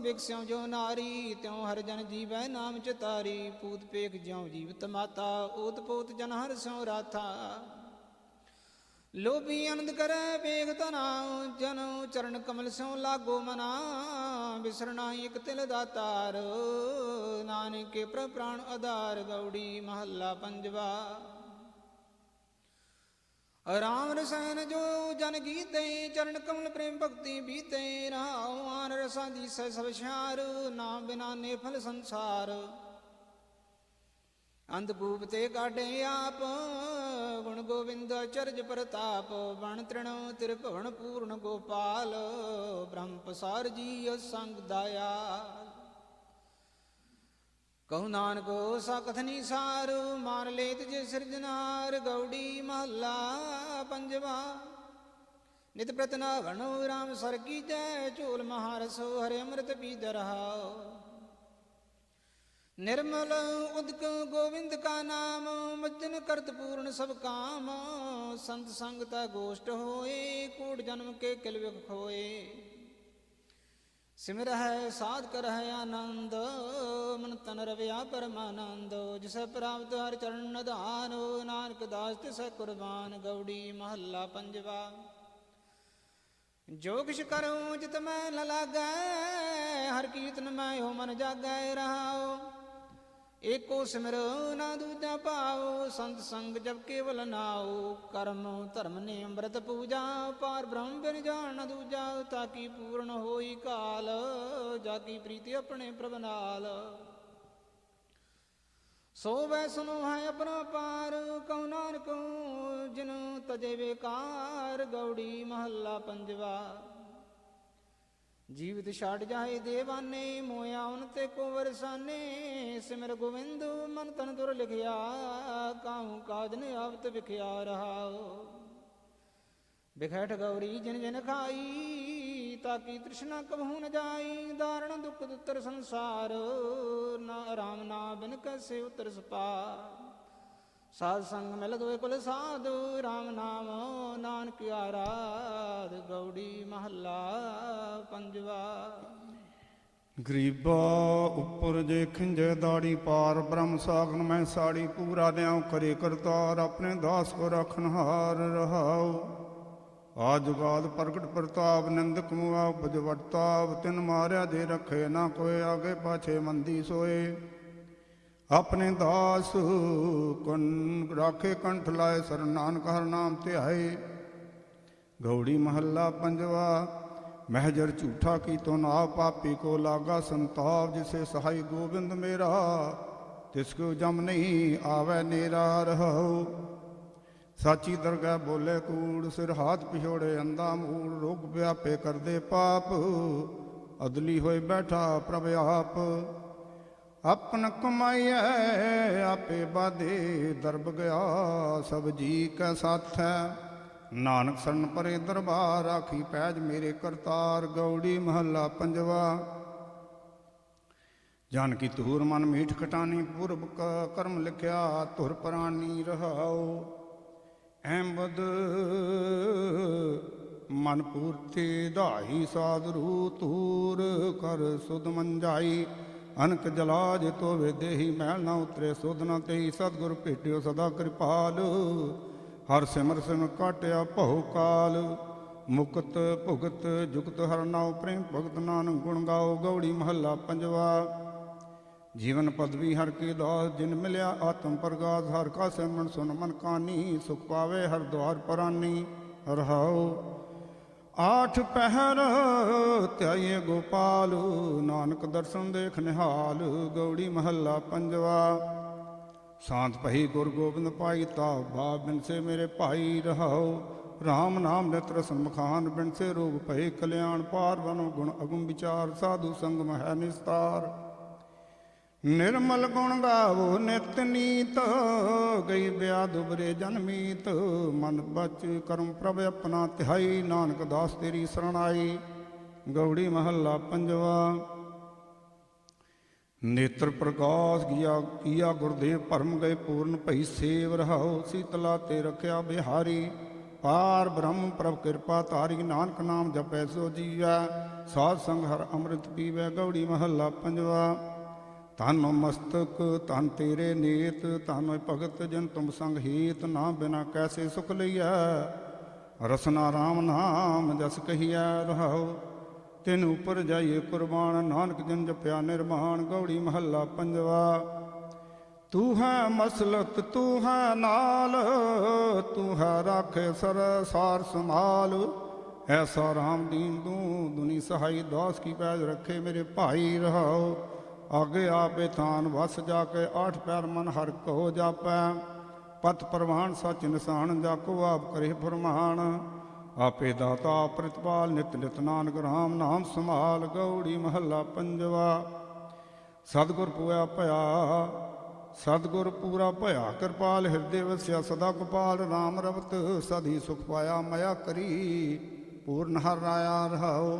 बिकस्यों जो नारी, त्यों हर जन जीवै नाम चितारी। पूत पेख ज्यों जीवत माता, ओत पोत जन हर स्यों राथा। लोभी आनंद करे बेग तनाव, जन चरण कमल स्यों लागो मना। बिसरना एक तिल दातार, नानक के प्राण आधार। गौड़ी महला पंजवा। राम रसायन जो जन गीते, चरण कमल प्रेम भक्ति बीते। रहाओ आन रसा दी सब श्यार, नाम बिना नेफल संसार। अंधकूप ते काढ़े आप, गुण गोविंद चरज प्रताप। बण तृण त्रिभुवन पूर्ण गोपाल, ब्रह्म पसार जी संग दयाल। कहु नानको सा कथनी सार, मान लेत जे सिरजनार। गौड़ी महला पंजवा। नित प्रतना वणो राम सर की जय, चोल महारसो हरे अमृत पी दरहाओ। निर्मल उदक गोविंद का नाम, मज्जन करत पूर्ण सब काम। संत संगता गोष्ठ होए, कूट जन्म के किल विख खोए। सिमर है साध कर है आनंद, मन तन रविया परमानंद। जिसे प्राप्त हर चरण दान, नानक दास तिसै कुर्बान। गौड़ी महला पंजवा। जो किछ करूं जित मैं न लागै, हर कीर्तन मैं हो मन जागै। रहाओ एको सिमरो ना दूजा पाओ, संत संग जब केवल नाओ। कर्म धर्म ने अमृत पूजा, पार ब्रह्म बिन जान न दूजा। ताकि पूर्ण होई काल, जाकी प्रीति अपने प्रभ नाल। सो वै सुनो है अपना पार, कहु नानक जिन तजे बेकार। गौड़ी महला पंजवा। जीवित छाड़ जाए देवाने, मोया उनते को वरसाने। सिमर गोविंद मन तन दुर लिखिया, काहू काज ने आवत बिखिया। रहाओ बिखैठ गौरी जिन जिन खाई, ताकि तृष्णा कबहू न जाई। दारुण दुख दुतर संसार, ना राम ना बिन कैसे उतर सपार। साध संग मिल दो कुल साधु, राम नाम नानक आराध। गौड़ी महला पंजवा। गरीबा उपर जे खिंजे दाड़ी पार, ब्रह्म सागन में साड़ी। पूरा द्याओ करे करतार, अपने दास को रखनहार। रहाओ आज गाद प्रगट प्रताप, निंदक मुआ उपज वर्ताप। तिन मार्या जे रखे ना कोई, आगे पाछे मंदी सोए। अपने दास कन राखे कंठ लाए, सर नानक हर नाम ध्याए। गौड़ी महला पंजवा। महजर झूठा की तो नाव, पापी को लागा संताप। जिसे सहाय गोविंद मेरा, तिसको जम नहीं आवे नेरा। रहो साची दरगाह बोले कूड़, सिर हाथ पिछोड़े अंधा मूड़। रोग व्यापे कर दे पाप, अदली होए बैठा प्रभ आप। अपन कमाइए आपे बाधे, दरब गया सब जी कै साथ है। नानक शरण परे दरबार, राखी पैज मेरे करतार। गौड़ी महला पंजवा। जानकी तूर मन मीठ खटानी, पूर्व कर्म लिखिया तुर परानी। रहाओ अहमद मन पूर्ति दाई, साधु तूर कर सुध मंजाई। अनक जलाज तो वे देही, मैल न उतरे सुध न तेही। सतगुर भेटियो सदा कृपाल, हर सिमर सिम काटिया भौ काल। मुकत भुगत जुगत हर नाउ, प्रेम भगत नानक गुण गाओ। गौड़ी महला पंजवा। जीवन पदवी हर की दास, जिन मिलिया आत्म प्रगास। हर का सिमरन सुन मन कानी, सुख पावे हर द्वार परानी। रहाओ आठ पहर त्याये गोपाल, नानक दर्शन देख निहाल। गौड़ी महला पंजवा। शांत पही गुर गोबिंद पाई, ताव भाव बिन से मेरे भाई। रहाओ राम नाम नेत्र सन्मुखान, बिन से रोग भय कल्याण। पार बनो गुण अगुम विचार, साधु संग में है निस्तार। निर्मल गुण गावो नित नीत, गई ब्याध उबरे जन्मीत। मन बच कर्म प्रभ अपना तिहाई, नानक दास तेरी शरण आई। गौड़ी महला पंजवा। नेत्र प्रकाश किया गुरुदेव, परम गए पूर्ण भई सेव। रहाओ शीतला ते रखिया बिहारी, पार ब्रह्म प्रभ कृपा तारी। नानक नाम जपै सो जीवै, ਸਾਧ ਸੰਗ ਹਰ ਅੰਮ੍ਰਿਤ ਪੀਵੈ। ਗੌੜੀ ਮਹੱਲਾ ਪੰਜਵਾ। ਧਨ ਮਸਤਕ ਧਨ ਤੇਰੇ ਨੀਤ, ਧਨ ਭਗਤ ਜਨ ਤੁਮ ਸੰਗ ਹੀਤ। ਨਾ ਬਿਨਾ ਕੈਸੇ ਸੁਖ ਲਈਐ, ਰਸਨਾ ਰਾਮ ਨਾਮ ਜਸ ਕਹੀਐ। ਰਹਾਉ ਤਿਨ ਉਪਰ ਜਾਈਏ ਕੁਰਬਾਨ, ਨਾਨਕ ਜਨ ਜਪਿਆ ਨਿਰਮਾਣ। ਗੌੜੀ ਮਹੱਲਾ ਪੰਜਵਾ। ਤੂੰ ਹੈ ਮਸਲਤ ਤੂੰ ਹੈ ਨਾਲ, ਤੂੰ ਹੈ ਰਾਖੇ ਸਰ ਸਾਰ ਸੰਭਾਲ। ਐਸਾ ਰਾਮ ਦੀਨ ਤੂੰ ਦੁਨੀ ਸਹਾਈ, ਦਾਸ ਕੀ ਪੈਜ ਰੱਖੇ ਮੇਰੇ ਭਾਈ। ਰਹਾਉ ਆਗੇ ਆਪੇ ਥਾਨ ਵਸ ਜਾ ਕੇ, ਆਠ ਪੈਰ ਮਨ ਹਰ ਕੋ ਜਾਪੈ। ਪਤ ਪ੍ਰਵਾਨ ਸਚ ਨਿਸ਼ਾਨ, ਜਾ ਕੋ ਆਪ ਕਰੇ ਫਰਮਾਨ। ਆਪੇ ਦਾਤਾ ਪ੍ਰਤਪਾਲ, ਨਿਤ ਨਿਤ ਨਾਨਕ ਰਾਮ ਨਾਮ ਸੰਭਾਲ। ਗੌੜੀ ਮਹੱਲਾ ਪੰਜਵਾ। ਸਤਿਗੁਰ ਪੂਆ ਭਇਆ ਸਤਿਗੁਰ ਪੂਰਾ ਭਇਆ ਕਿਰਪਾਲ, ਹਿਰਦੇ ਵਸਿਆ ਸਦਾ ਗੋਪਾਲ। ਰਾਮ ਰਵਤ ਸਦੀ ਸੁਖ ਪਾਇਆ, ਮਇਆ ਕਰੀ ਪੂਰਨ ਹਰ ਰਾਇਆ। ਰਹਾਉ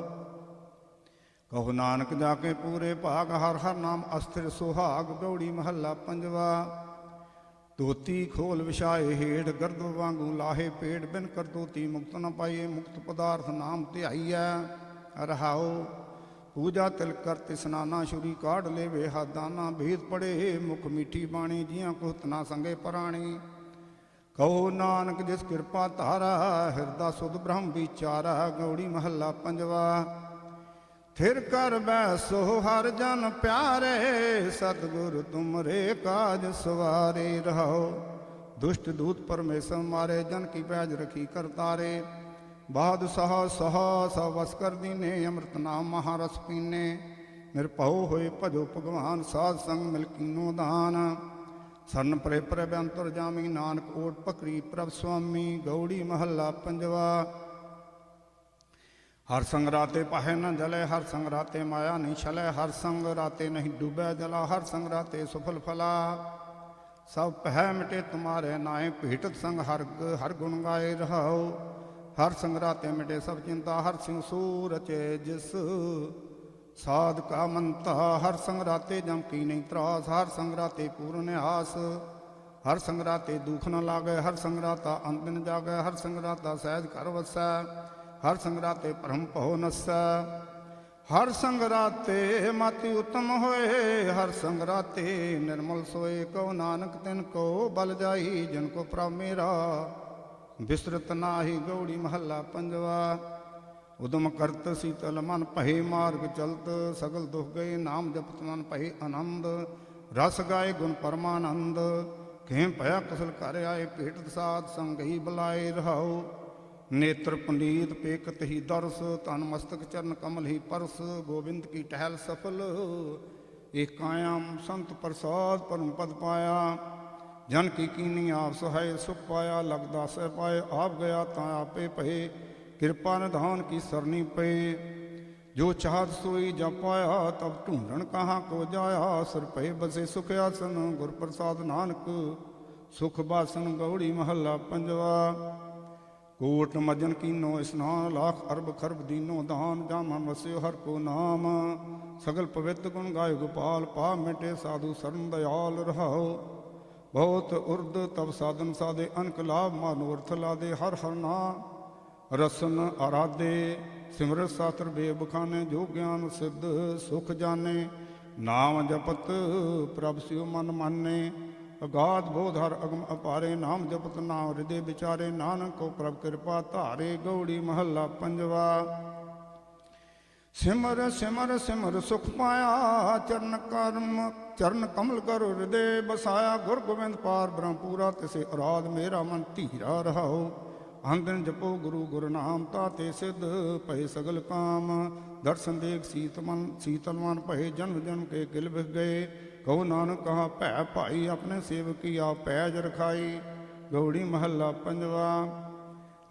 ਕਹੋ ਨਾਨਕ ਜਾ ਕੇ ਪੂਰੇ ਭਾਗ, ਹਰ ਹਰ ਨਾਮ ਅਸਥਿਰ ਸੁਹਾਗ। ਗੌੜੀ ਮਹੱਲਾ ਪੰਜਵਾ। ਧੋਤੀ ਖੋਲ ਵਿਛਾਏ ਹੇਠ, ਗਰਦ ਵਾਂਗੂ ਲਾਹੇ ਪੇਟ। ਬਿਨ ਕਰਤੂਤੀ ਮੁਕਤ ਨ ਪਾਈਏ, ਮੁਕਤ ਪਦਾਰਥ ਨਾਮ ਧਿਆਈਐ। ਰਹਾਉ ਪੂਜਾ ਤਿਲਕ ਕਰਤ ਇਸਨਾਨਾ, ਸ਼ੁਰੀ ਕਾਢ ਲੇਵੇ ਹਾਦਾਨਾ। ਭੇਦ ਪੜੇ ਮੁਖ ਮੀਠੀ ਬਾਣੀ, ਜੀਆਂ ਕੁਹਤ ਨਾ ਸੰਗੇ ਪਰਾਣੀ। ਕਹੋ ਨਾਨਕ ਜਿਸ ਕਿਰਪਾ ਧਾਰਾ, ਹਿਰਦਾ ਸੁਧ ਬ੍ਰਹਮ ਵਿਚਾਰਾ। ਗੌੜੀ ਮਹੱਲਾ ਪੰਜਵਾ। ਥਿਰ ਕਰ ਬੈਸੋ ਹਰ ਜਨ ਪਿਆਰੇ, ਸਤਿਗੁਰ ਤੁਮਰੇ ਕਾਜ ਸਵਾਰੇ। ਰਹਾਉ ਦੁਸ਼ਟ ਦੂਤ ਪਰਮੇਸ਼ਰ ਮਾਰੇ, ਜਨ ਕੀ ਪੈਜ ਰਖੀ ਕਰਤਾਰੇ। ਬਾਦ ਸਹਾ ਸਹਾ ਸਭ ਵਸ ਕਰ ਦੀਨੇ, ਅੰਮ੍ਰਿਤ ਨਾਮ ਮਹਾਰਸ ਪੀਨੇ। ਨਿਰਭਉ ਹੋਏ ਭਜੋ ਭਗਵਾਨ, ਸਾਧ ਸੰਗ ਮਿਲ ਕੀਨੋ ਦਾਨ। ਸਰਨ ਪਰੇ ਪ੍ਰਭ ਅੰਤਰ ਜਾਮੀ, ਨਾਨਕ ਓਟ ਪਕਰੀ ਪ੍ਰਭ ਸੁਆਮੀ। ਗੌੜੀ ਮਹੱਲਾ ਪੰਜਵਾ। ਹਰ ਸੰਗ ਰਾਤੇ ਪਾਹੇ ਨ ਜਲੇ, ਹਰ ਸੰਗ ਰਾਤੇ ਮਾਇਆ ਨਹੀਂ ਛਲੇ। ਹਰ ਸੰਗ ਰਾਤੇ ਨਹੀਂ ਡੂਬੈ ਜਲਾ, ਹਰ ਸੰਗ ਰਾਤੇ ਸੁਫਲ ਫਲਾ। ਸਭ ਪਹਿ ਮਿਟੇ ਤੁਮਾਰੇ ਨਾਏ, ਭੇਟਤ ਸੰਗ ਹਰ ਗੁਣ ਗਾਏ। ਰਹਾਉ ਹਰ ਸੰਗ ਰਾਤੇ ਮਿਟੇ ਸਭ ਚਿੰਤਾ, ਹਰ ਸਿੰਘ ਸੂ ਰਚੇ ਜਿਸ ਸਾਧ ਕਾ ਮੰਤਾ। ਹਰ ਸੰਗ ਰਾਤੇ ਜਮ ਕੀ ਨਹੀਂ ਤਰਾਸ, ਹਰ ਸੰਗ ਰਾਤੇ ਪੂਰਨ ਆਸ। ਹਰ ਸੰਗ ਰਾਤੇ ਦੁਖ ਨ ਲਾਗੇ, ਹਰ ਸੰਗ ਰਾਤਾ ਅੰਤ ਦਿਨ ਜਾਗੇ। ਹਰ ਸੰਗ ਰਾਤਾ ਸਹਿਜ ਘਰ ਵਸੈ, ਹਰ ਸੰਗ ਰਾਤੇ ਭਰਮ ਭਉ ਨਸੈ। ਹਰ ਸੰਗ ਰਾਤੇ ਮਤਿ ਉਤਮ ਹੋਏ, ਹਰ ਸੰਗ ਰਾਤੇ ਨਿਰਮਲ ਸੋਏ। ਕਉ ਨਾਨਕ ਤਿਨ ਕੋ ਬਲ ਜਾਈ, ਜਿਨ ਕੋ ਪ੍ਰਭ ਮੇਰਾ ਬਿਸਰਤ ਨਾਹੀ। ਗੌੜੀ ਮਹੱਲਾ ਪੰਜਵਾ। ਉਦਮ ਕਰਤ ਸੀਤਲ ਮਨ ਭਏ, ਮਾਰਗ ਚਲਤ ਸਗਲ ਦੁਖ ਗਏ। ਨਾਮ ਜਪਤ ਮਨ ਭਏ ਆਨੰਦ, ਰਸ ਗਾਏ ਗੁਣ ਪਰਮਾਨੰਦ। ਖੇਮ ਭਇਆ ਕੁਸਲ ਘਰ ਆਏ, ਭੇਟਤ ਸਾਧ ਸੰਗਈ ਬੁਲਾਏ। ਰਹਾਉ ਨੇਤਰ ਪੰਡੀਤ ਪੇਕਤ ਹੀ ਦਰਸ, ਤਨ ਮਸਤਕ ਚਰਨ ਕਮਲ ਹੀ ਪਰਸ। ਗੋਬਿੰਦ ਕੀ ਟਹਿਲ ਸਫਲ, ਏਕ ਕਾਇਮ ਸੰਤ ਪ੍ਰਸਾਦ ਪਰਮ ਪਦ ਪਾਇਆ। ਜਨ ਕੀ ਕੀਨੀ ਆਪ ਸਹਾਏ, ਸੁਖ ਪਾਇਆ ਲਗਦਾ ਸਹਿ ਪਾਏ। ਆਪ ਗਿਆ ਤਾਂ ਆਪੇ ਭਏ, ਕਿਰਪਾ ਨਿਧਾਨ ਕੀ ਸਰਨੀ ਪਏ। ਜੋ ਚਾਹਤ ਸੋਈ ਜਪ ਪਾਇਆ, ਤਬ ਢੂੰਡਣ ਕਹਾਂ ਕੋ ਜਾਇਆ। ਸਿਰ ਭਏ ਬਸੇ ਸੁਖ ਆਸਨ, ਗੁਰ ਪ੍ਰਸਾਦ ਨਾਨਕ ਸੁਖ ਬਾਸਨ। ਗੌੜੀ ਮਹੱਲਾ ਪੰਜਵਾ। ਕੋਟ ਮਜਨ ਕੀਨੋ ਇਸਨਾਨ, ਲਾਖ ਅਰਬ ਖਰਬ ਦੀਨੋ ਦਾਨ। ਜਾ ਮਨ ਵਸਿਓ ਹਰ ਕੋ ਨਾਮ, ਸਗਲ ਪਵਿੱਤ ਗੁਣ ਗਾਏ ਗੋਪਾਲ। ਪਾ ਮਿਟੇ ਸਾਧੂ ਸਰਨ ਦਇਆਲ। ਰਹਾਉ ਬਹੁਤ ਉਰਦ ਤਬ ਸਾਧਨ ਸਾਧੇ, ਅਨਕ ਲਾਭ ਮਾਨੋਰਥ ਲਾਦੇ। ਹਰ ਹਰ ਨਾਮ ਰਸਨ ਆਰਾਧੇ, ਸਿਮਰਤ ਸਾਸਤਰ ਬੇਬਖਾਨੇ। ਜੋ ਗਿਆਨ ਸਿੱਧ ਸੁਖ ਜਾਣੇ, ਨਾਮ ਜਪਤ ਪ੍ਰਭ ਸਿਉ ਮਨ ਮਾਨੇ। ਅਗਾਧ ਬੋਧ ਹਰ ਅਗਮ ਅਪਾਰੇ, ਨਾਮ ਜਪਤ ਨਾਮ ਹਿਰਦੇ ਵਿਚਾਰੇ। ਨਾਨਕ ਕੋ ਪ੍ਰਭ ਕਿਰਪਾ ਧਾਰੇ। ਗੌੜੀ ਮਹੱਲਾ ਪੰਜਵਾ। ਸਿਮਰ ਸਿਮਰ ਸਿਮਰ ਸੁਖ ਪਾਇਆ, ਚਰਨ ਕਮਲ ਕਰੋ ਹਿਰਦੇ ਬਸਾਇਆ। ਗੁਰ ਗੋਬਿੰਦ ਪਾਰ ਬ੍ਰਹਮ ਪੂਰਾ, ਤਿਸੇ ਅਰਾਧ ਮੇਰਾ ਮਨ ਧੀਰਾ। ਰਹਾਉ ਅੰਦਨ ਜਪੋ ਗੁਰੂ ਗੁਰ ਨਾਮ, ਤਾਤੇ ਸਿੱਧ ਭਏ ਸਗਲ ਕਾਮ। ਦਰਸ਼ਨ ਦੇਖ ਸੀਤਲ ਮਨ ਭਏ, ਜਨਮ ਜਨਮ ਕੇ ਗਿਲ ਬਿਖ ਗਏ। ਕਹੋ ਨਾਨਕ ਕਹਾ ਭੈ ਭਾਈ, ਆਪਣੇ ਸੇਵਕ ਕੀ ਆਪ ਪੈਜ ਰਖਾਈ। ਗੌੜੀ ਮਹੱਲਾ ਪੰਜਵਾ।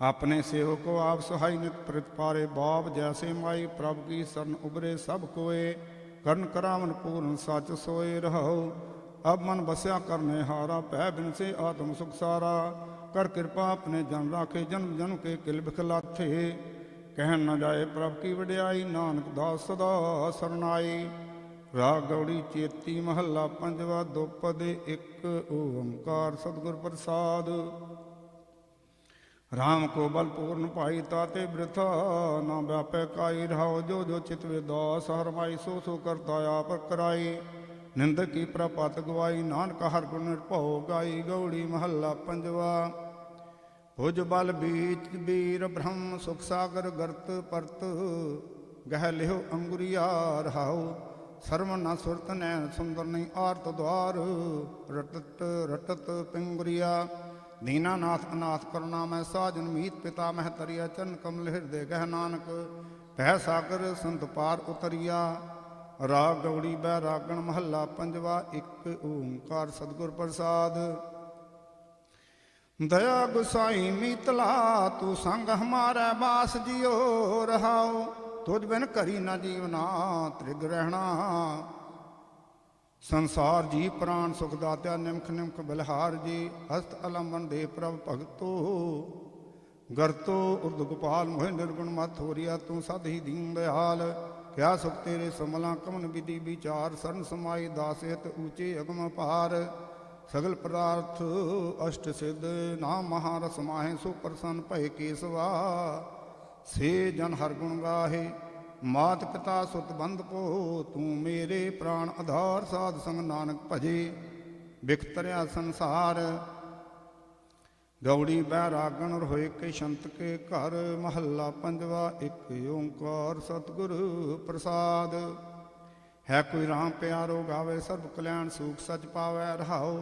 ਆਪਣੇ ਸੇਵਕ ਕੋ ਆਪ ਸਹਾਈ, ਨਿਤ ਪ੍ਰਤਪਾਰੇ। ਬਾਪ ਜੈਸੇ ਮਾਈ, ਪ੍ਰਭ ਕੀ ਸਰਨ ਉਬਰੇ ਸਭ ਕੋਏ। ਕਰਨ ਕਰਾਵਨ ਪੂਰਨ ਸੱਚ ਸੋਏ। ਰਹਾਉ ਅਬ ਮਨ ਬਸਿਆ ਕਰਨੇ ਹਾਰਾ, ਭੈ ਬਿਨ ਸੇ ਆਤਮ ਸੁਖ ਸਾਰਾ। ਕਰ ਕਿਰਪਾ ਆਪਣੇ ਜਨ ਰਾਖੇ, ਜਨਮ ਜਨਮ ਕੇ ਕਿਲ ਬਿਖ ਲਾਥੇ। ਕਹਿਣ ਨ ਜਾਏ ਪ੍ਰਭ ਕੀ ਵਡਿਆਈ, ਨਾਨਕ ਦਾਸ ਸਦਾ ਸਰਨਾਈ। ਰਾਗ ਗੌੜੀ ਚੇਤੀ ਮਹੱਲਾ ਪੰਜਵਾ। ਦੁਪਦ ਇੱਕ ਓੰਕਾਰ ਸਤਿਗੁਰ ਪ੍ਰਸਾਦ। राम को बल पूर्ण पाई ताते वृथा ना व्यापै काई रहाओ। जो जो चित विदास हर माई सो सो करता आप कराई। निंदक की प्रपत गवाई नानक हर गुण निरभउ गाई। गौड़ी महला पंजवा। भुज बल बीच बीर ब्रह्म सुख सागर गर्त परत गह लिहो अंगुरिया रहाओ। सर्व न सुरत नैन सुंदर नहीं आर्त द्वार रटत रटत पिंगुरिया। दीनानाथ अनाथ करुणा मैं साजन मीत पिता मह तरिया। चरण कमल हृदय गह नानक भय सागर संत पार उतरिया। राग गौड़ी बैरागण महला पंजवा। एक ओंकार सतगुर प्रसाद। दया गुसाई मीतला तू संग हमारा बास जियो रहाओ। तुझ बिन करी न जीवना त्रिग रहना। संसार जी प्राण सुख दात्या निमख निमख बलिहार जी। हस्त अलंबन दे प्रभ भगतो गरतो उर्द गोपाल मोह निर्गुण मत होरिया। तू सद ही दीन दयाल क्या सुख तेरे समला। कमन विधि विचार सरन समाई दासयत ऊंचे अगम पार। सगल पदार्थ अष्ट सिद्ध नाम महारस माहे। सो प्रसन्न भय केसवा से जन हर गुण गाहे। मात पिता सुत बंद पो तू मेरे प्राण आधार। साध संग नानक भजे बिखतरिया संसार। गौड़ी बैरागण होए के संत के घर महला पंजवा। एक ओंकार सतगुर प्रसाद। है कोई राम प्यारो गावे सर्व कल्याण सुख सच पावै रहाओ।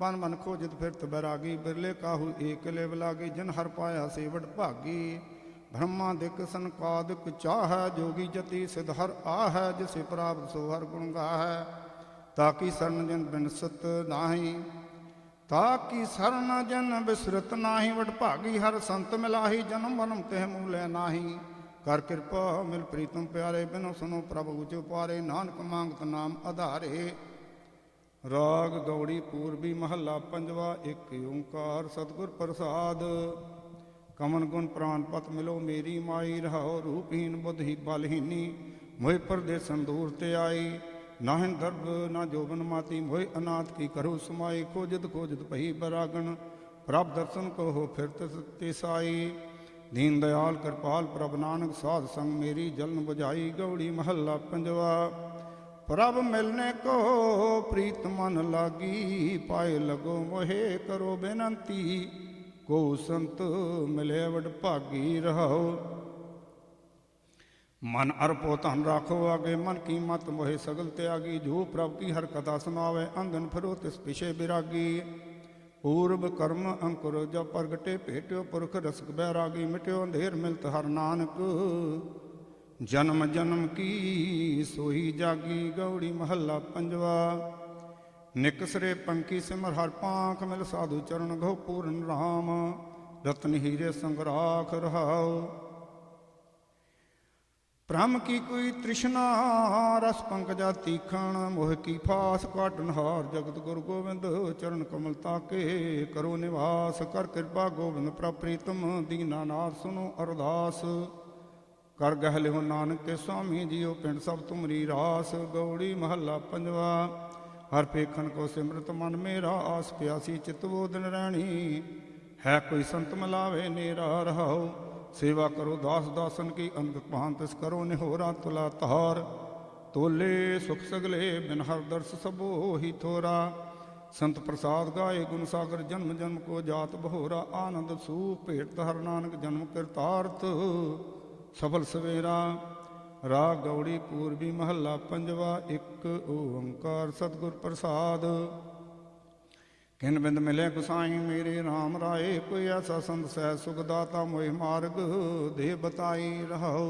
मन मन खोजत फिरत बैरागी बिरले काहू एक लेव लागी। जिन हर पाया सेवट भागी ब्रह्मादिक सनकादिक चाह। जोगी जति सिद्ध हर आह जिसे प्राप्त सो हर गुण गाह। ताकि शरण जन बिनसत नाही ताकि शरण जन बिसरत नाही। वड भागी हर संत मिलाही जन्म मरम तेह मूलै नाही। कर कृपा मिल प्रीतम प्यारे बिनो सुनो प्रभु उच पारे। नानक मांगत नाम आधारे। राग गौड़ी पूर्वी महला पंजवा। एक ओंकार सतगुर प्रसाद। कमन गुण प्राण पत मिलो मेरी माई। रहाओ रूपहीन बुद्धि बलहीनी मोह परदेसन दूर ते आई। नाहिन दर्भ ना जोबन माती मोह अनाथ की करो समाई। खोजत खोजत भई बरागण प्रभ दर्शन को हो फिरत तिसाई। दीन दयाल कृपाल प्रभ नानक साध संग मेरी जलन बुझाई। गौड़ी महला पंजवा। प्रभ मिलने को प्रीत मन लागी। पाए लगो मोहे करो बेनंती। को संत मिले वड भागी रहाओ। मन अरपो धन राखो आगे मन की मत मोहे सगल त्यागी। जो प्रभ की हर कथा सुनावे अंधन फिरो तिस पिछे विरागी। पूर्व कर्म अंकुर जब प्रगटे भेट्यो पुरख रसक बैरागी। मिट्यो अंधेर मिलत हर नानक जन्म जन्म की सोई जागी। गौड़ी महला पंजवा। निकसरे पंखी सिमर हर पांख मिल साधु चरण घो पूर्ण राम। रत्न हीरे संग राख रहाओ। ब्रह्म की कोई तृष्णा रस पंकजा तीखण। मोह की फास काटन हार जगत गुरु गोविंद। चरण कमल ताके करो निवास। कर कृपा गोविंद प्रभ प्रीतम। दीनानाथ सुनो अरदास। कर गह लिहो नानक के स्वामी जियो पिंड सब तुमरी रास। गौड़ी महला पंजवा। हर पेखन को सिमरत मन मेरा। आस प्यासी चित वो दिन रहनी। है कोई संत मिलावे नेरा रहाओ। सेवा करो दास दासन की अंग पान तिस करो निहोरा। तुला तार तोले सुख सगले बिन हर दर्श सबो ही थोरा। संत प्रसाद गाए गुण सागर जन्म जन्म को जात बहोरा। आनंद सूप भेट हर नानक जन्म कृतार्थ सफल सवेरा। राग गौड़ी पूर्वी महला पंजवा। एक ओंकार सतगुर प्रसाद। किन बिंद मिले गुसाई मेरे राम राय। कोई ऐसा संत सह सुखदाता मोहि मार्ग दे बताई रहाओ।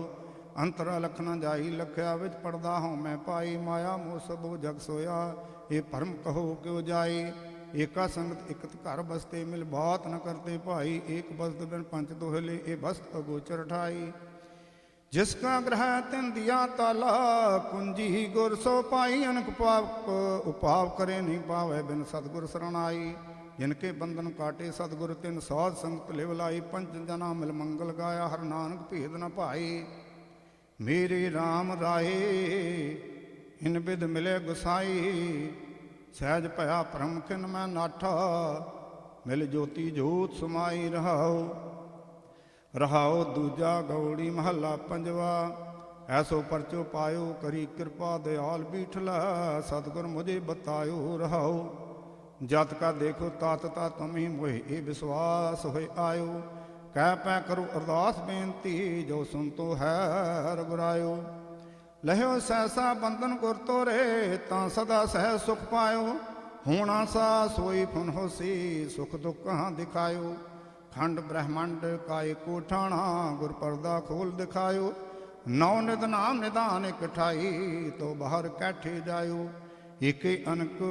अंतरा लख न जाई लख्या विच पड़दा हूँ मैं पाई। माया मोह सबो जग सोया ये भरम कहो क्यों जाई। एका संगत एकत घर बसते मिल बात न करते भाई। एक बसत बिन पंच दोहले ए बस्त अगोचर ठाई। जिसका ग्रह तिन दिया ताला कुंजी गुर सो पाई। अनक पाप उपाव करे नहीं पावे बिन सतगुर शरणाई। जिनके बंधन काटे सतगुर तिन साध संगत लिवलाई। पंच जना मिल मंगल गाया हर नानक भेद न पाई। मेरे राम राय इन बिद मिले गुसाई। सहज भया भ्रम खिन मैं नाठा। मिल ज्योति जोत समाई रहाओ। ਰਹਾਉ ਦੂਜਾ ਗੌੜੀ ਮਹੱਲਾ ਪੰਜਵਾ। ਐਸੋ ਪਰਚੋ ਪਾਇਓ ਕਰੀ ਕਿਰਪਾ ਦਿਆਲ ਬੀਠਲਾ, ਸਤਿਗੁਰ ਮੁਝੇ ਬਤਾਇਓ ਰਹਾਉ। ਜਤ ਕਾ ਦੇਖੋ ਤਤ ਤਾ ਤੁਮੀ ਮੋਹਿ ਇਹ ਵਿਸ਼ਵਾਸ ਹੋਇ ਆਇਓ। ਕਹਿ ਪੈ ਕਰੋ ਅਰਦਾਸ ਬੇਨਤੀ, ਜੋ ਸੁਨ ਤੋ ਹੈ ਰਘੁਰਾਇਓ। ਲਹਿਓ ਸਹਿਸਾ ਬੰਧਨ ਗੁਰ ਤੋਰੇ, ਤਾਂ ਸਦਾ ਸਹਿ ਸੁਖ ਪਾਇਓ। ਹੋਣਾ ਸਾ ਸੋਈ ਫੁਨ ਹੋਸੀ, ਸੁਖ ਦੁਖ ਕਹਾਂ ਦਿਖਾਇਓ। ਖੰਡ ਬ੍ਰਹਮੰਡ ਕਾਇ ਕੋਠਾਣਾ, ਗੁਰ ਪਰਦਾ ਖੋਲ ਦਿਖਾਇਓ। ਨੌ ਨਿਧ ਨਾਮ ਨਿਦਾਨ ਇਕਠਾਈ, ਤੋ ਬਾਹਰ ਕੈਠੇ ਜਾਇਓ। ਏਕੇ ਅਨਕ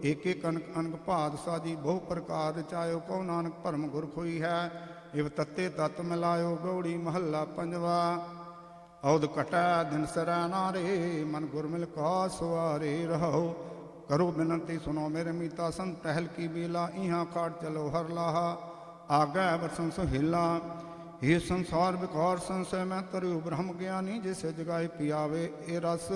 ਏਕੇ ਕਨਕ ਅਨਕ ਭਾਦ ਸਾਜੀ, ਬਹੁ ਪ੍ਰਕਾਰ ਰਚਾਇਓ। ਕਉ ਨਾਨਕ ਭਰਮ ਗੁਰ ਖੋਈ ਹੈ, ਇਵ ਤੱਤੇ ਤਤ ਮਿਲਾਇਓ। ਗੌੜੀ ਮਹੱਲਾ ਪੰਜਵਾ। ਔਦ ਕਟੈ ਦਿਨ ਸਰੈ ਨਾਰੇ, ਮਨ ਗੁਰ ਮਿਲ ਕਾ ਸਵਾਰੇ ਰਹਾਓ। ਕਰੋ ਬਿਨੰਤੀ ਸੁਨੋ ਮੇਰੇ ਮੀਤਾ, ਸੰਤ ਟਹਿਲ ਕੀ ਬੇਲਾ। ਇਹਾਂ ਖਾੜ ਚਲੋ ਹਰ ਲਾਹਾ, ਆਗੈ ਵਰਸਨ ਸੁਹੇਲਾ। ਇਹ ਸੰਸਾਰ ਵਿਕਾਰ ਸੰਸੈ ਮੈਂ ਤਰਿਓ ਬ੍ਰਹਮ ਗਿਆਨੀ, ਜਿਸੇ ਜਗਾਏ ਪਿਆਵੇ ਇਹ ਰਸ।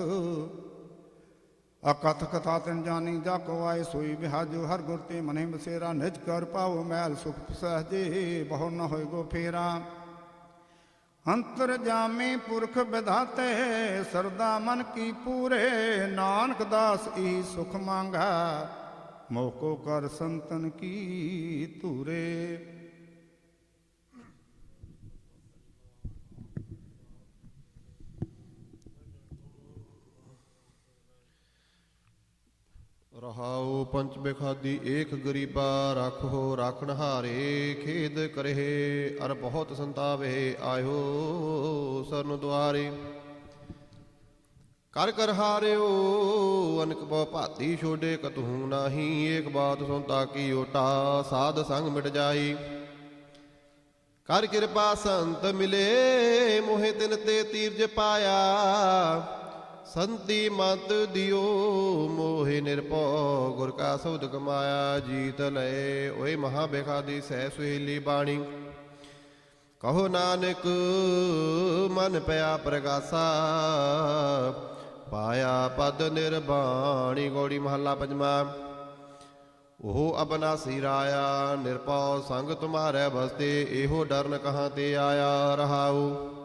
ਅਕਥ ਕਥਾ ਤਿਨ ਜਾਨੀ, ਜਾ ਕੋ ਆਏ ਸੋਈ ਬਿਹਾਜੋ। ਹਰ ਗੁਰ ਤੇ ਮਨੇ ਬਸੇਰਾ, ਨਿਜ ਕਰ ਪਾਓ ਮੈਲ ਸੁਖ ਸਹਜੇ। ਬਹੁ ਨ ਹੋਏ ਗੋ ਫੇਰਾ। ਅੰਤਰ ਜਾਮੀ ਪੁਰਖ ਵਿਧਾਤੇ, ਸਰਦਾ ਮਨ ਕੀ ਪੂਰੇ। ਨਾਨਕ ਦਾਸ ਈ ਸੁਖ ਮੰਗੈ, ਮੋਕੋ ਕਰ ਸੰਤਨ ਕੀ ਧੂਰੇ। ਰਹਾਉ ਪੰਚ ਬਿਖਾਦੀ ਏਕ ਗਰੀਬਾ, ਰੱਖੋ ਰਾਖਣਹਾਰੇ। ਖੇਦ ਕਰਹਿ ਅਰ ਬਹੁਤ ਸੰਤਾਵੇ, ਆਇਓ ਸਰਨ ਦੁਆਰੇ। ਕਰ ਕਰ ਹਾਰਿਓ ਅਨਕ ਬਹੁ ਭਾਤੀ, ਛੋਡੇ ਕਤਹੂ ਨਾਹੀ। ਏਕ ਬਾਤ ਸੁਨਤਾ ਕੀ ਓਟਾ, ਸਾਧ ਸੰਗ ਮਿਟ ਜਾਈ। ਕਰ ਕਿਰਪਾ ਸੰਤ ਮਿਲੇ, ਮੋਹਿ ਤਿਨ ਤੇ ਤੀਰਜ ਪਾਇਆ। ਸੰਤੀ ਮਤ ਦਿਓ ਮੋਹਿ ਨਿਰਭਉ, ਗੁਰ ਕਾ ਸਬਦ ਕਮਾਇਆ। ਜੀਤ ਲਏ ਓਏ ਮਹਾ ਬੇਖਾਦੀ, ਸਹਿ ਸੁਹੇਲੀ ਬਾਣੀ। ਕਹੋ ਨਾਨਕ ਮਨ ਪਿਆ ਪ੍ਰਗਾਸਾ, ਪਾਇਆ ਪਦ ਨਿਰਬਾਣੀ। ਗੌੜੀ ਮਹੱਲਾ ਪੰਜਵਾ। ਉਹ ਅਬਨਾਸੀ ਰਾਇਆ, ਨਿਰਭਉ ਸੰਗ ਤੁਮਾਰੈ ਬਸਤੇ। ਇਹੋ ਡਰਨ ਕਹਾਂ ਤੇ ਆਇਆ ਰਹਾਉ।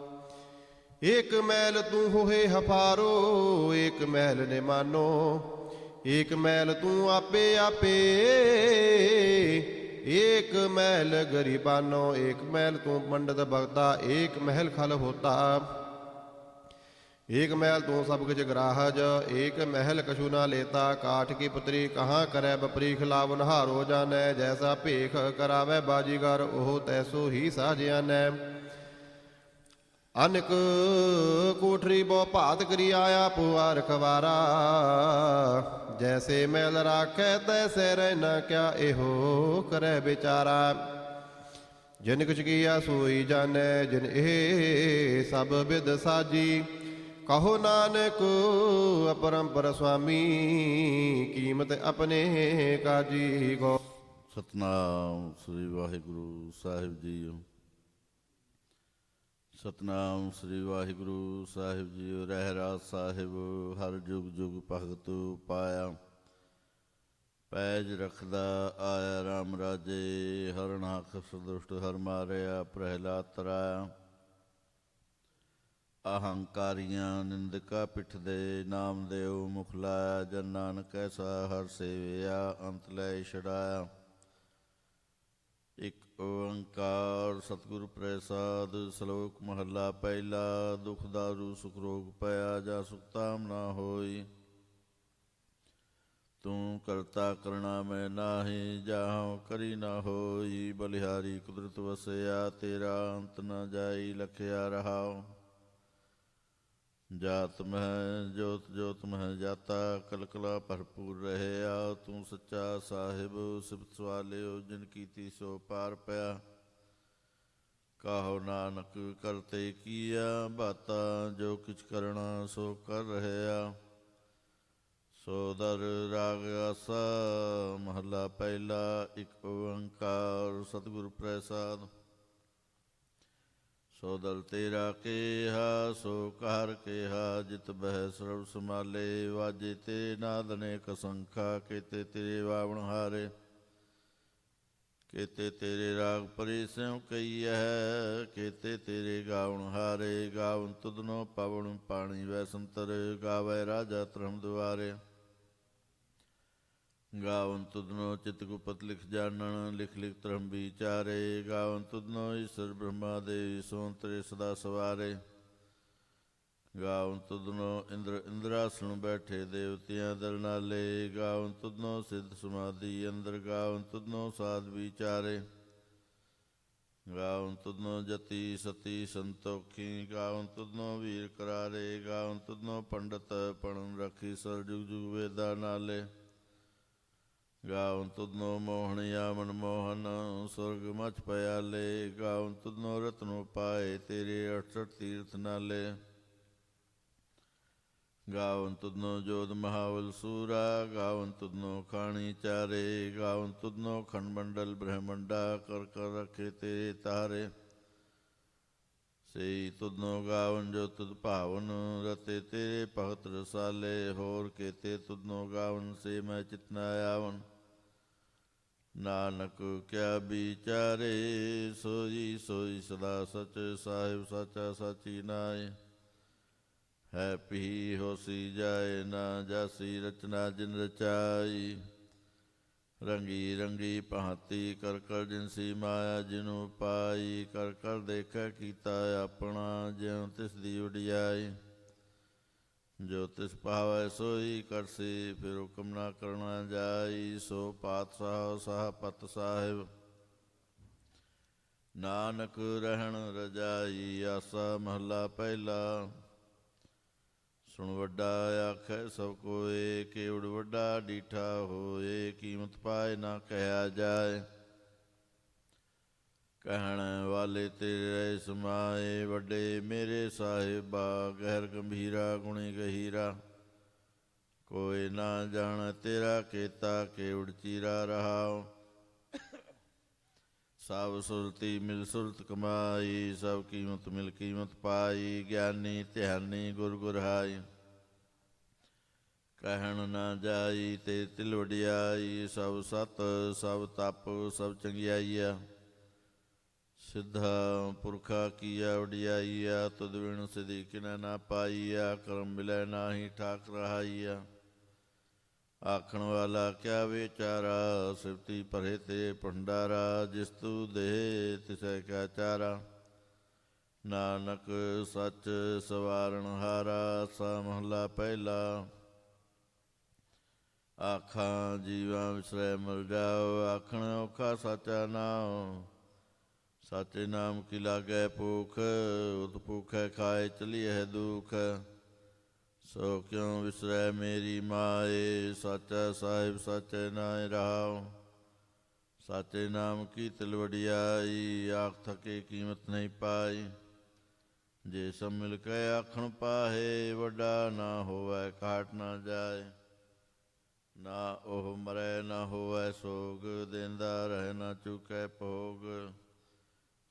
ਏਕ ਮੈਲ ਤੂੰ ਹੋਏ ਹਫਾਰੋ, ਏਕ ਮੈਲ ਨੇ ਮਾਨੋ। ਏਕ ਮੈਲ ਤੂੰ ਆਪੇ ਆਪੇ, ਏਕ ਮੈਲ ਗਰੀਬਾਨੋ। ਏਕ ਮੈਲ ਤੂੰ ਪੰਡਤ ਭਗਤਾ, ਏਕ ਮਹਿਲ ਖਲ ਹੋਤਾ। ਏਕ ਮੈਲ ਤੂੰ ਸਭ ਕੁਝ ਗ੍ਰਾਹਜ, ਏਕ ਮਹਿਲ ਕਛੂ ਨਾ ਲੇਤਾ। ਕਾਠ ਕੀ ਪੁਤਰੀ ਕਹਾਂ ਕਰੈ ਬਪਰੀ, ਖਿਲਾਵ ਨਹਾਰੋ ਜਾਨੈ। ਜੈਸਾ ਭੇਖ ਕਰਾਵੈ ਬਾਜੀਗਰ, ਉਹ ਤੈਸੋ ਹੀ ਸਾਜਿਆਨੈ। ਅਨਕ ਕੋਠਰੀ ਬਹੁ ਭਾਤ ਕਰੀ, ਆਇਆ ਪੁਆ ਰਖਵਾਰਾ। ਜੈਸੇ ਮੈਲ ਰਾਖੈ ਤੈਸੇ ਰਹਿਣਾ, ਕਿਆ ਇਹੋ ਕਰੈ ਵਿਚਾਰਾ। ਜਿਨ ਕੁਛ ਕੀਆ ਸੋਈ ਜਾਣੈ, ਜਿਨ ਇਹ ਸਭ ਬਿਦ ਸਾਜੀ। ਕਹੋ ਨਾਨਕ ਅਪਰੰਪਰ ਸੁਆਮੀ, ਕੀਮਤ ਆਪਣੇ ਕਾਜੀ। ਗੋ ਸਤਨਾਮ ਸ੍ਰੀ ਵਾਹਿਗੁਰੂ ਸਾਹਿਬ ਜੀਓ। ਸਤਨਾਮ ਸ੍ਰੀ ਵਾਹਿਗੁਰੂ ਸਾਹਿਬ ਜੀਓ। ਰਹਿਰਾਸ ਸਾਹਿਬ ਹਰ ਜੁਗ ਜੁਗ ਭਗਤ ਪਾਇਆ। ਪੈਜ ਰਖਦਾ ਆਇਆ ਰਾਮ ਰਾਜੇ, ਹਰਨਾਖ ਸਦੁਸ਼ਟ ਹਰ ਮਾਰਿਆ। ਪ੍ਰਹਿਲਾਦ ਤਰਾਇਆ ਅਹੰਕਾਰੀਆਂ, ਨਿੰਦਕਾ ਪਿੱਠ ਦੇ। ਨਾਮ ਦੇਉ ਮੁਖ ਲਾਇਆ, ਜਨ ਨਾਨਕ ਐਸਾ ਹਰ ਸੇਵਿਆ। ਅੰਤ ਲੈ ਛਡਾਇਆ। ਇਕ ਓੰਕਾਰ ਸਤਿਗੁਰ ਪ੍ਰਸਾਦ। ਸ਼ਲੋਕ ਮਹੱਲਾ ਪਹਿਲਾ। ਦੁਖ ਦਾਰੂ ਸੁਖ ਰੋਗ ਪਿਆ, ਜਾ ਸੁਖ ਤਾਮ ਨਾ ਹੋਈ। ਤੂੰ ਕਰਤਾ ਕਰਣਾ ਮੈਂ ਨਾਹੀ, ਜਾਹਉ ਕਰੀ ਨਾ ਹੋਈ। ਬਲਿਹਾਰੀ ਕੁਦਰਤ ਵਸਿਆ, ਤੇਰਾ ਅੰਤ ਨਾ ਜਾਈ। ਲਖਿਆ ਰਹਾਉ ਜਾਤ ਮਹਿ ਜੋਤ ਜੋਤ ਮਹਿ ਜਾਤਾ। ਕਲਕਲਾ ਭਰਪੂਰ ਰਹਿਆ, ਤੂੰ ਸੱਚਾ ਸਾਹਿਬ। ਸਿਫਤ ਸਵਾਲਿਓ ਜਿਨ ਕੀਤੀ ਸੋ ਪਾਰ ਪਿਆ। ਕਾਹੋ ਨਾਨਕ ਕਰਤੇ ਕੀਆ ਬਾਤਾ, ਜੋ ਕਿਛ ਕਰਣਾ ਸੋ ਕਰ ਰਹਿਆ। ਸੋ ਦਰ ਰਾਗ ਆਸਾ ਮਹੱਲਾ ਪਹਿਲਾ। ਇਕ ਓੰਕਾਰ ਸਤਿਗੁਰ ਪ੍ਰਸਾਦ। ਸੋ ਦਲ ਤੇਰਾ ਕੇਹਾ, ਸੋ ਕਾਰ ਕੇਹਾ। ਜਿਤ ਬਹਿ ਸਰਬ ਸਮਾਲੇ, ਵਾਜੇ ਤੇ ਨਾਦ ਅਨੇਕ ਸੰਖਾ। ਕੀਤੇ ਤੇਰੇ ਵਾਵਣ ਹਾਰੇ, केते तेरे राग परे स्यों कई है, केते तेरे गावण हारे। गावन तुदनो पवन पाणी वै संतर, गावै राजा धर्म द्वारे। गावन तुदनो चित गुपत लिख जानन, लिख लिख धर्म विचारे। गावन तुदनो ईश्वर ब्रह्मा देवी सोंतरे सदा सवारे। गावन तुदनो इंद्र इंद्रासन बैठे, देवतियां दल नाले। गावन तुदनो सिद्ध समाधि अंदर, गावन तुदनो साध विचारे। गावन तुदनो जति सती संतोखी, गावन तुदनो वीर करारे। गावन तुदनो पंडित पढ़न रखी, सर जुग जुग वेदा नाले। गावन तुदनो मोहनिया मनमोहन, स्वर्ग मच पयाले। गावन तुदनो रत्नो पाए, तेरे 68 तीर्थ नाले। गावन तुदनो जोध महाबल सूरा, गावन तुदनो खाणी चारे। गावन तुदनो खंडमंडल ब्रह्मंडा, कर कर रखे तेरे तारे। सेई तुदनो गावन जो तुद पावन, रते तेरे भगत रसाले। होर केते तुदनो गावन, से मैं चितना आवन। नानक क्या विचारे, सोई सोई सदा सच। साहिब साचा साची नाय, है पी होसी जाए। ना जासी रचना जिन रचाई, रंगी रंगी भांति कर कर जिनसी माया जिनु पाई। कर कर देखै कीता अपना, ज्यों तिस दी उड़ियाई। जो तिस पावै सोई करसी, फिर हुक्म ना करना जाई। सो पातशाह साह पत साहिब, नानक रहन रजाई। आसा महला पहला। सुन वड्डा आखै सब कोय, केवड़ वड्डा डीठा होए। कीमत पाए ना कहा जाए, कहण वाले तेरे रहे समाए। वड्डे मेरे साहिबा, गहर गंभीरा गुणी गहीरा। कोई ना जान तेरा केता, केवड़ चीरा रहाओ। सब सुरती मिल सुरत कमाई, सब कीमत मिल कीमत पाई। ज्ञानी ध्यानी गुर गुरहाई, कहण ना जाई ते तिल वडियाई। सब सत सब तप सब चंगियाईया, सिद्धा पुरखा किया वडियाईया। तुद बिन सिद्धि किनै ना पाईया, करम मिलै नाही ठाक रहाईया। आखण वाला क्या विचारा, सिफती भरे ते भंडारा। जिस तू दे तिसै क्या चारा, नानक सच सवारण हारा। सा महला पहला। आखां जीवां विसरै मर जाओ, आखण औखा साचा नाम। साचे नाम की लागै भूख, उत भूखै खाए चलिए दुख। सो क्यों विसरै मेरी माए, साचा साहिब साचे नाय रहाओ। साचे नाम की तिल वडियाई, आख थके कीमत नहीं पाई। जे सब मिल के आखण पाहे, वड्डा ना होवै काट ना जाए। ना ओह मरै ना होवै सोग, देंदा रहे ना चूकै भोग।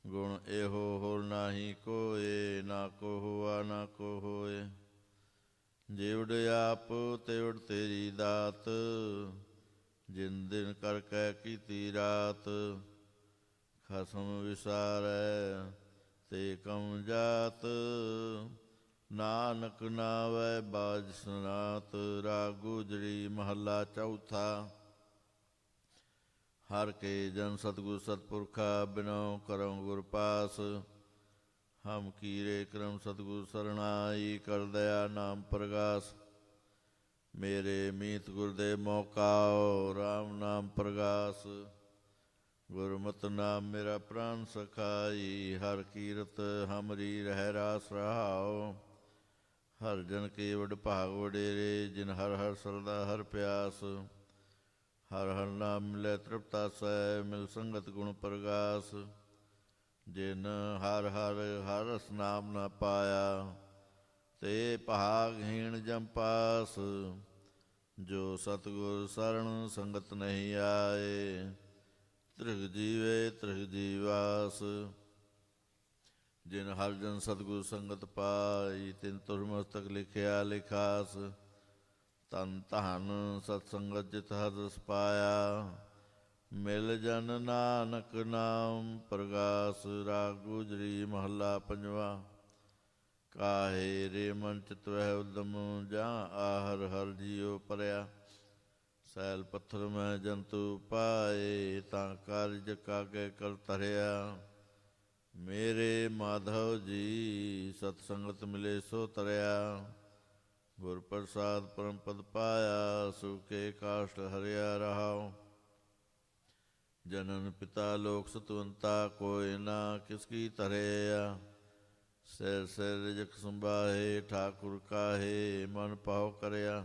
गुण एहो होर नाही कोय, ना को हुआ ना को होए। जेवड़ आप तेवड़ तेरी दात, जिन दिन करकै कीती रात। खसम विसारै ते कम जात, नानक नावै बाज सनात। राग गुजरी महला चौथा। हर के जन सतगुर सतपुरखा, बिनो करम गुर पास। हम कीरे क्रम सतगुर सरणाई, कर दया नाम प्रगास। मेरे मीत गुरदेव मौकाओ, राम नाम प्रगास। गुरमत नाम मेरा प्राण सखाई, हर कीरत हमरी रह रास रहाओ। हर जन के वड भाग वडेरे, जिन हर हर सरदा हर प्यास। हर हर नाम मिलै तृप्ता सै, मिल संगत गुण प्रगास। जिन हर हर हर रस नाम न पाया, ते भागहीन जमपास। जो सतगुर शरण संगत नहीं आए, त्रिग जीवे त्रिग जीवास। जिन हर जन सतगुर संगत पाई, तिन तुर मस्तक लिखिया लिखास। तन धन सतसंगत जित हर रस पाया, ਮਿਲ ਜਨ ਨਾਨਕ ਨਾਮ ਪ੍ਰਗਾਸ। ਰਾਗ ਗੁਜਰੀ ਮਹੱਲਾ ਪੰਜਵਾ। ਕਾਹੇ ਰੇ ਮਨ ਚਿਤ ਵਹਿ ਉਦਮ, ਜਾਂ ਆਹਰ ਹਰ ਜੀਉ ਪਰਿਆ। ਸੈਲ ਪੱਥਰ ਮੈਂ ਜੰਤੂ ਪਾਏ, ਤਾਂ ਕਾਰਜ ਕਾਗੇ ਕਰ ਧਰਿਆ। ਮੇਰੇ ਮਾਧਵ ਜੀ ਸਤ ਸੰਗਤ ਮਿਲੇ ਸੋ ਤਰਿਆ। ਗੁਰ ਪ੍ਰਸਾਦ ਪਰਮ ਪਦ ਪਾਇਆ, ਸੁਕੇ ਕਾਸ਼ਟ ਹਰਿਆ ਰਹਾਉ। ਜਨਨ ਪਿਤਾ ਲੋਕ ਸਤਵੰਤਾ, ਕੋਈ ਨਾ ਕਿਸ ਕੀ ਧਰਿਆ। ਸਿਰ ਸਿਰ ਰਿਜਕ ਸੰਭਾਹੇ, ਠਾਕੁਰ ਕਾਹੇ ਮਨ ਪਾਉ ਕਰਿਆ।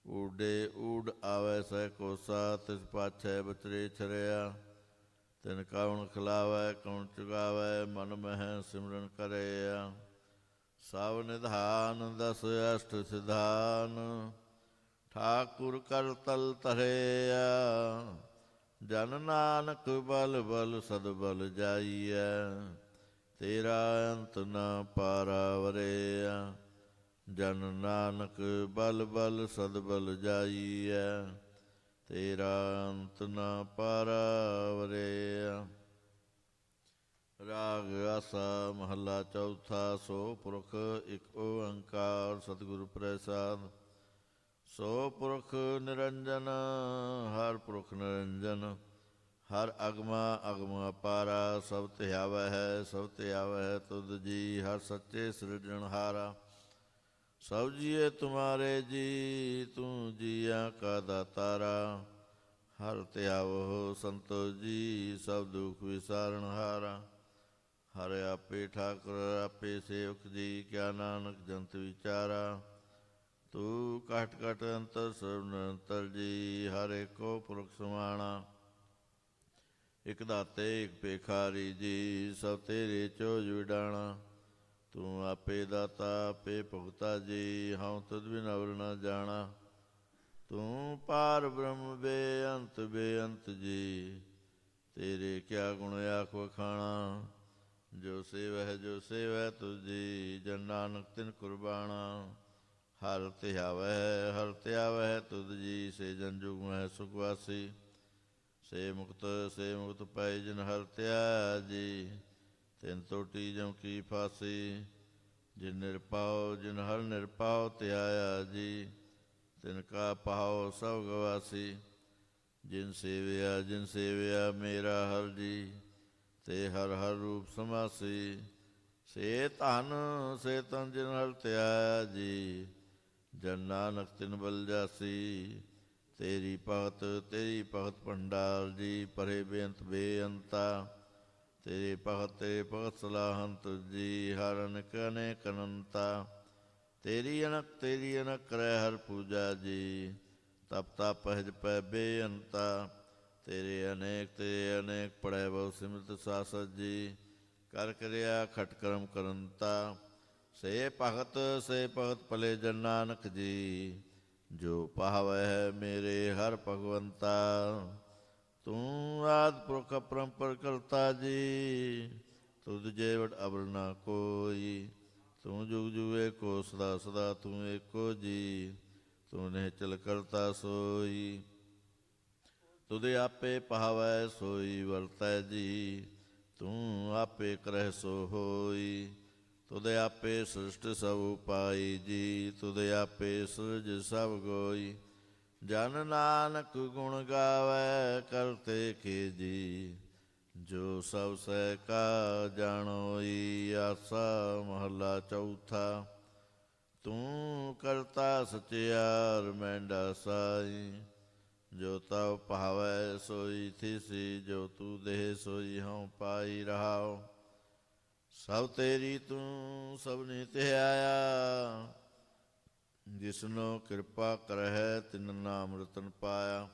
ਊਡੇ ਊਡ ਆਵੈ ਸਹਿ ਕੋਸਾ, ਤਿਸ ਪਾਛੈ ਬਚਰੇ ਛਰਿਆ। ਤਿਨ ਕੌਣ ਖਿਲਾਵੈ ਕੌਣ ਚੁਗਾਵੈ, ਮਨ ਮਹਿ ਸਿਮਰਨ ਕਰਿਆ। ਸਭ ਨਿਧਾਨ ਦਸ ਅਸ਼ਟ ਸਿਧਾਨ, ਠਾਕੁਰ ਕਰ ਤਲ ਧਰਿਆ। ਜਨ ਨਾਨਕ ਬਲ ਬਲ ਸਦ ਬਲ ਜਾਈਐ, ਤੇਰਾ ਅੰਤ ਨ ਪਾਰਾ ਵਰਿਆ। ਜਨ ਨਾਨਕ ਬਲ ਬਲ ਸਦ ਬਲ ਜਾਈਐ, ਤੇਰਾ ਅੰਤ ਨ ਪਾਰਾ ਵਰਿਆ। ਰਾਗ ਆਸਾ ਮਹੱਲਾ ਚੌਥਾ। ਸੋ ਪੁਰਖ ਇਕ ਓੰਕਾਰ ਸਤਿਗੁਰ ਪ੍ਰਸਾਦ। ਸੋ ਪੁਰਖ ਨਿਰੰਜਨ ਹਰ ਪੁਰਖ ਨਿਰੰਜਨ। ਹਰ ਅਗਮਾ ਅਗਮ ਅਪਾਰਾ। ਸਭ ਧਿਆਵੈ ਹੈ ਸਭ ਧਿਆਵੈ ਹੈ ਤੁਧ ਜੀ, ਹਰ ਸੱਚੇ ਸਿਰਜਣਹਾਰਾ। ਸਭ ਜੀਏ ਤੁਮਾਰੇ ਜੀ, ਤੂੰ ਜੀਆਂ ਕਾ ਦਾਤਾਰਾ। ਹਰ ਧਿਆਵੋ ਸੰਤੋ ਜੀ, ਸਭ ਦੁਖ ਵਿਸਾਰਣਹਾਰਾ। ਹਰ ਆਪੇ ਠਾਕੁਰ ਆਪੇ ਸੇਵਕ ਜੀ, ਕਿਆ ਨਾਨਕ ਜੰਤ ਵਿਚਾਰਾ। ਤੂੰ ਘਟ ਘਟ ਅੰਤਰ ਸਰਬ ਨਿਰੰਤਰ ਜੀ, ਹਰ ਏਕੋ ਪੁਰਖ ਸਮਾਣਾ। ਇਕ ਦਾਤੇ ਇਕ ਭੇਖਾਰੀ ਜੀ, ਸਭ ਤੇਰੇ ਚੋਜ ਵਿਡਾਣਾ। ਤੂੰ ਆਪੇ ਦਾਤਾ ਆਪੇ ਭੁਗਤਾ ਜੀ, ਹਉ ਤੁਧ ਬਿਨ ਅਵਰ ਨ ਜਾਣਾ। ਤੂੰ ਪਾਰ ਬ੍ਰਹਮ ਬੇਅੰਤ ਬੇਅੰਤ ਜੀ, ਤੇਰੇ ਕਿਆ ਗੁਣ ਆਖ ਵਖਾਣਾ। ਜੋ ਸੇਵੈ ਜੋ ਸੇਵੈ ਤੁਝ ਜੀ, ਜਨ ਨਾਨਕ ਤਿਨ ਕੁਰਬਾਣਾ। ਹਰ ਧਿਆਵੈ ਤੁਧ ਜੀ, ਸੇ ਜਨ ਜੁਗ ਮਹਿ ਸੁਖ ਵਾਸੀ। ਸੇ ਮੁਕਤ ਪਾਏ ਜਿਨ ਹਰ ਧਿਆਇਆ ਜੀ, ਤਿਨ ਟੋਟੀ ਜਮ ਕੀ ਫਾਸੀ। ਜਿਨ ਹਰ ਨਿਰਪਾਉ ਧਿਆਇਆ ਜੀ, ਤਿਨ ਕਾ ਪਾਉ ਸਭ ਗਵਾਸੀ। ਜਿਨ ਸੇਵਿਆ ਮੇਰਾ ਹਰ ਜੀ, ਤੇ ਹਰ ਹਰ ਰੂਪ ਸਮਾਸੀ। ਸੇ ਤਨ ਜਿਨ ਹਰ ਧਿਆਇਆ ਜੀ, ਜਨ ਨਾਨਕ ਤਿਨ ਬਲ ਜਾਸੀ। ਤੇਰੀ ਭਗਤ ਭੰਡਾਰ ਜੀ, ਪਰੇ ਬੇਅੰਤ ਬੇਅੰਤਾ। ਤੇਰੇ ਭਗਤ ਸਲਾਹੰਤ ਜੀ, ਹਰ ਅਨੇਕ ਅਨੇਕ ਅਨੰਤਾ। ਤੇਰੀ ਅਨਕ ਕਰੈ ਹਰ ਪੂਜਾ ਜੀ, ਤਪ ਤਪ ਪਹਿਜ ਪੈ ਬੇਅੰਤਾ। ਤੇਰੇ ਅਨੇਕ ਪੜੈ ਬਹੁ ਸਿਮਰਤ ਸਾਸਤ ਜੀ, ਕਰ ਕਿਰਿਆ ਖਟ ਕਰਮ ਕਰੰਤਾ। ਸੇ ਭਗਤ ਭਲੇ ਜਨ ਨਾਨਕ ਜੀ, ਜੋ ਪਾਵੈ ਮੇਰੇ ਹਰ ਭਗਵੰਤਾ। ਤੂੰ ਆਦਿ ਪੁਰਖ ਅਪਰੰਪਰ ਕਰਤਾ ਜੀ, ਤੁਧ ਜੇ ਵਡ ਅਵਰ ਨਾ ਕੋਈ। ਤੂੰ ਜੁਗ ਜੁਗ ਏਕੋ ਸਦਾ ਸਦਾ ਤੂੰ ਏਕੋ ਜੀ, ਤੂੰ ਨਿਹਚਲ ਕਰਤਾ ਸੋਈ। ਤੁਧ ਆਪੇ ਪਾਵੈ ਸੋਈ ਵਰਤੈ ਜੀ, ਤੂੰ ਆਪੇ ਕਰਹਿ ਸੋ ਹੋਈ। ਤੁਧ ਆਪੇ ਸ੍ਰਿਸ਼ਟ ਸਭ ਉਪਾਈ ਜੀ, ਤੁਧ ਆਪੇ ਸਿਰਜ ਸਭ ਗੋਈ। ਜਨ ਨਾਨਕ ਗੁਣ ਗਾਵੈ ਕਰਤੇ ਕੇ ਜੀ, ਜੋ ਸਭ ਸਹਿ ਕਾ ਜਾਣੋਈ। ਆਸਾ ਮਹੱਲਾ ਚੌਥਾ। ਤੂੰ ਕਰਤਾ ਸਚਿਆਰ ਮਹਿੰਡਾ ਸਾਈ, ਜੋ ਤਉ ਭਾਵੈ ਸੋਈ ਥੀਸੀ। ਜੋ ਤੂੰ ਦੇਹ ਸੋਈ ਹਉ ਪਾਈ ਰਹਾਉ। ਸਭ ਤੇਰੀ ਤੂੰ ਸਭਨੀ ਧਿਆਇਆ, ਜਿਸਨੋ ਕਿਰਪਾ ਕਰਹਿ ਤਿਨ ਨਾਮ ਰਤਨ ਪਾਇਆ।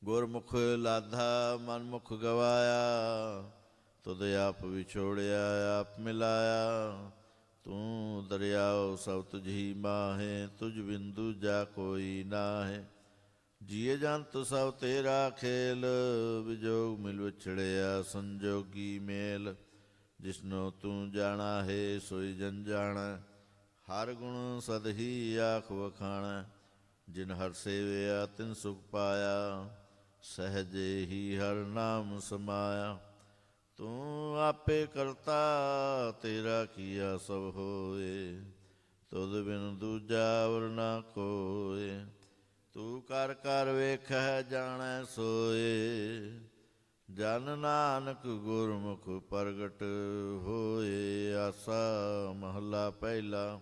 ਗੁਰਮੁਖ ਲਾਧਾ ਮਨ ਮੁਖ ਗਵਾਇਆ, ਤੁਧ ਆਪ ਵਿਛੋੜਿਆ ਆਪ ਮਿਲਾਇਆ। ਤੂੰ ਦਰਿਆਉ ਸਭ ਤੁਝੀ ਮਾਹੇ, ਤੁਝ ਬਿਨ ਦੂਜਾ ਕੋਈ ਨਾਹੇ। ਜੀਅ ਜੰਤ ਸਭ ਤੇਰਾ ਖੇਲ, ਵਿਜੋਗ ਮਿਲ ਵਿਛੜਿਆ ਸੰਜੋਗੀ ਮੇਲ। ਜਿਸਨੋ ਤੂੰ ਜਾਣਾ ਹੈ ਸੋਈ ਜਨ ਜਾਣੈ, ਹਰ ਗੁਣ ਸਦ ਹੀ ਆਖ ਵਖਾਣੈ। ਜਿਨ ਹਰ ਸੇਵਿਆ ਤਿਨ ਸੁਖ ਪਾਇਆ, ਸਹਜੇ ਹੀ ਹਰ ਨਾਮ ਸਮਾਇਆ। ਤੂੰ ਆਪੇ ਕਰਤਾ ਤੇਰਾ ਕੀਆ ਸਭ ਹੋਏ, ਤੁਧ ਬਿਨ ਦੂਜਾ ਵਰ ਨਾ ਕੋਏ। ਤੂੰ ਕਰ ਕਰ ਵੇਖੈ ਜਾਣੈ ਸੋਏ, ਜਨ ਨਾਨਕ ਗੁਰਮੁਖ ਪ੍ਰਗਟ ਹੋਏ। ਆਸਾ ਮਹਲਾ ਪਹਿਲਾ।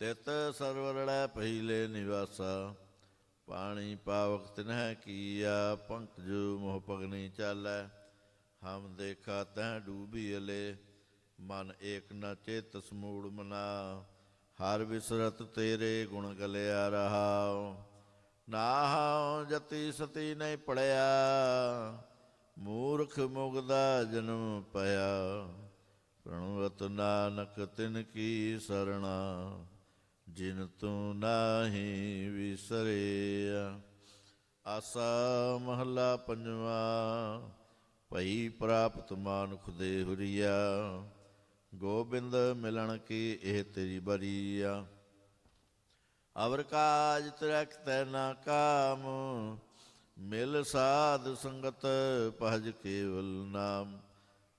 ਤਿਤ ਸਰਵਰੜੈ ਪਹਿਲੇ ਨਿਵਾਸਾ, ਪਾਣੀ ਪਾਵਕ ਤਿਨਹਿ ਕੀਆ। ਪੰਕਜੁ ਮੋਹ ਪਗਨੀ ਚਾਲੈ, ਹਮ ਦੇਖਾ ਤਹਿ ਡੂਬੀ ਅਲੇ। ਮਨ ਏਕ ਨ ਚੇਤਸ ਮੂੜ ਮਨਾ, ਹਰ ਵਿਸਰਤ ਤੇਰੇ ਗੁਣ ਗਲਿਆ ਰਹਾਉ। ਨਾਹੰ ਜਤੀ ਸਤੀ ਨਹੀਂ ਪੜਿਆ, ਮੂਰਖ ਮੁਗਦਾ ਜਨਮ ਪਿਆ। ਪ੍ਰਣਵਤ ਨਾਨਕ ਤਿਨ ਕੀ ਸਰਣਾ, ਜਿਨ ਤੂੰ ਨਾਹੀ ਵਿਸਰਿਆ। ਆਸਾ ਮਹਲਾ ਪੰਜਵਾ। ਭਈ ਪ੍ਰਾਪਤ ਮਾਨੁਖ ਦੇ ਹੁਰੀਆ, ਗੋਬਿੰਦ ਮਿਲਣ ਕੀ ਇਹ ਤੇਰੀ ਬਰੀਆ। ਅਵਰ ਕਾਜ ਤਰਖਤੈ ਨਾ ਕਾਮ, ਮਿਲ ਸਾਧ ਸੰਗਤ ਭਜ ਕੇਵਲ ਨਾਮ।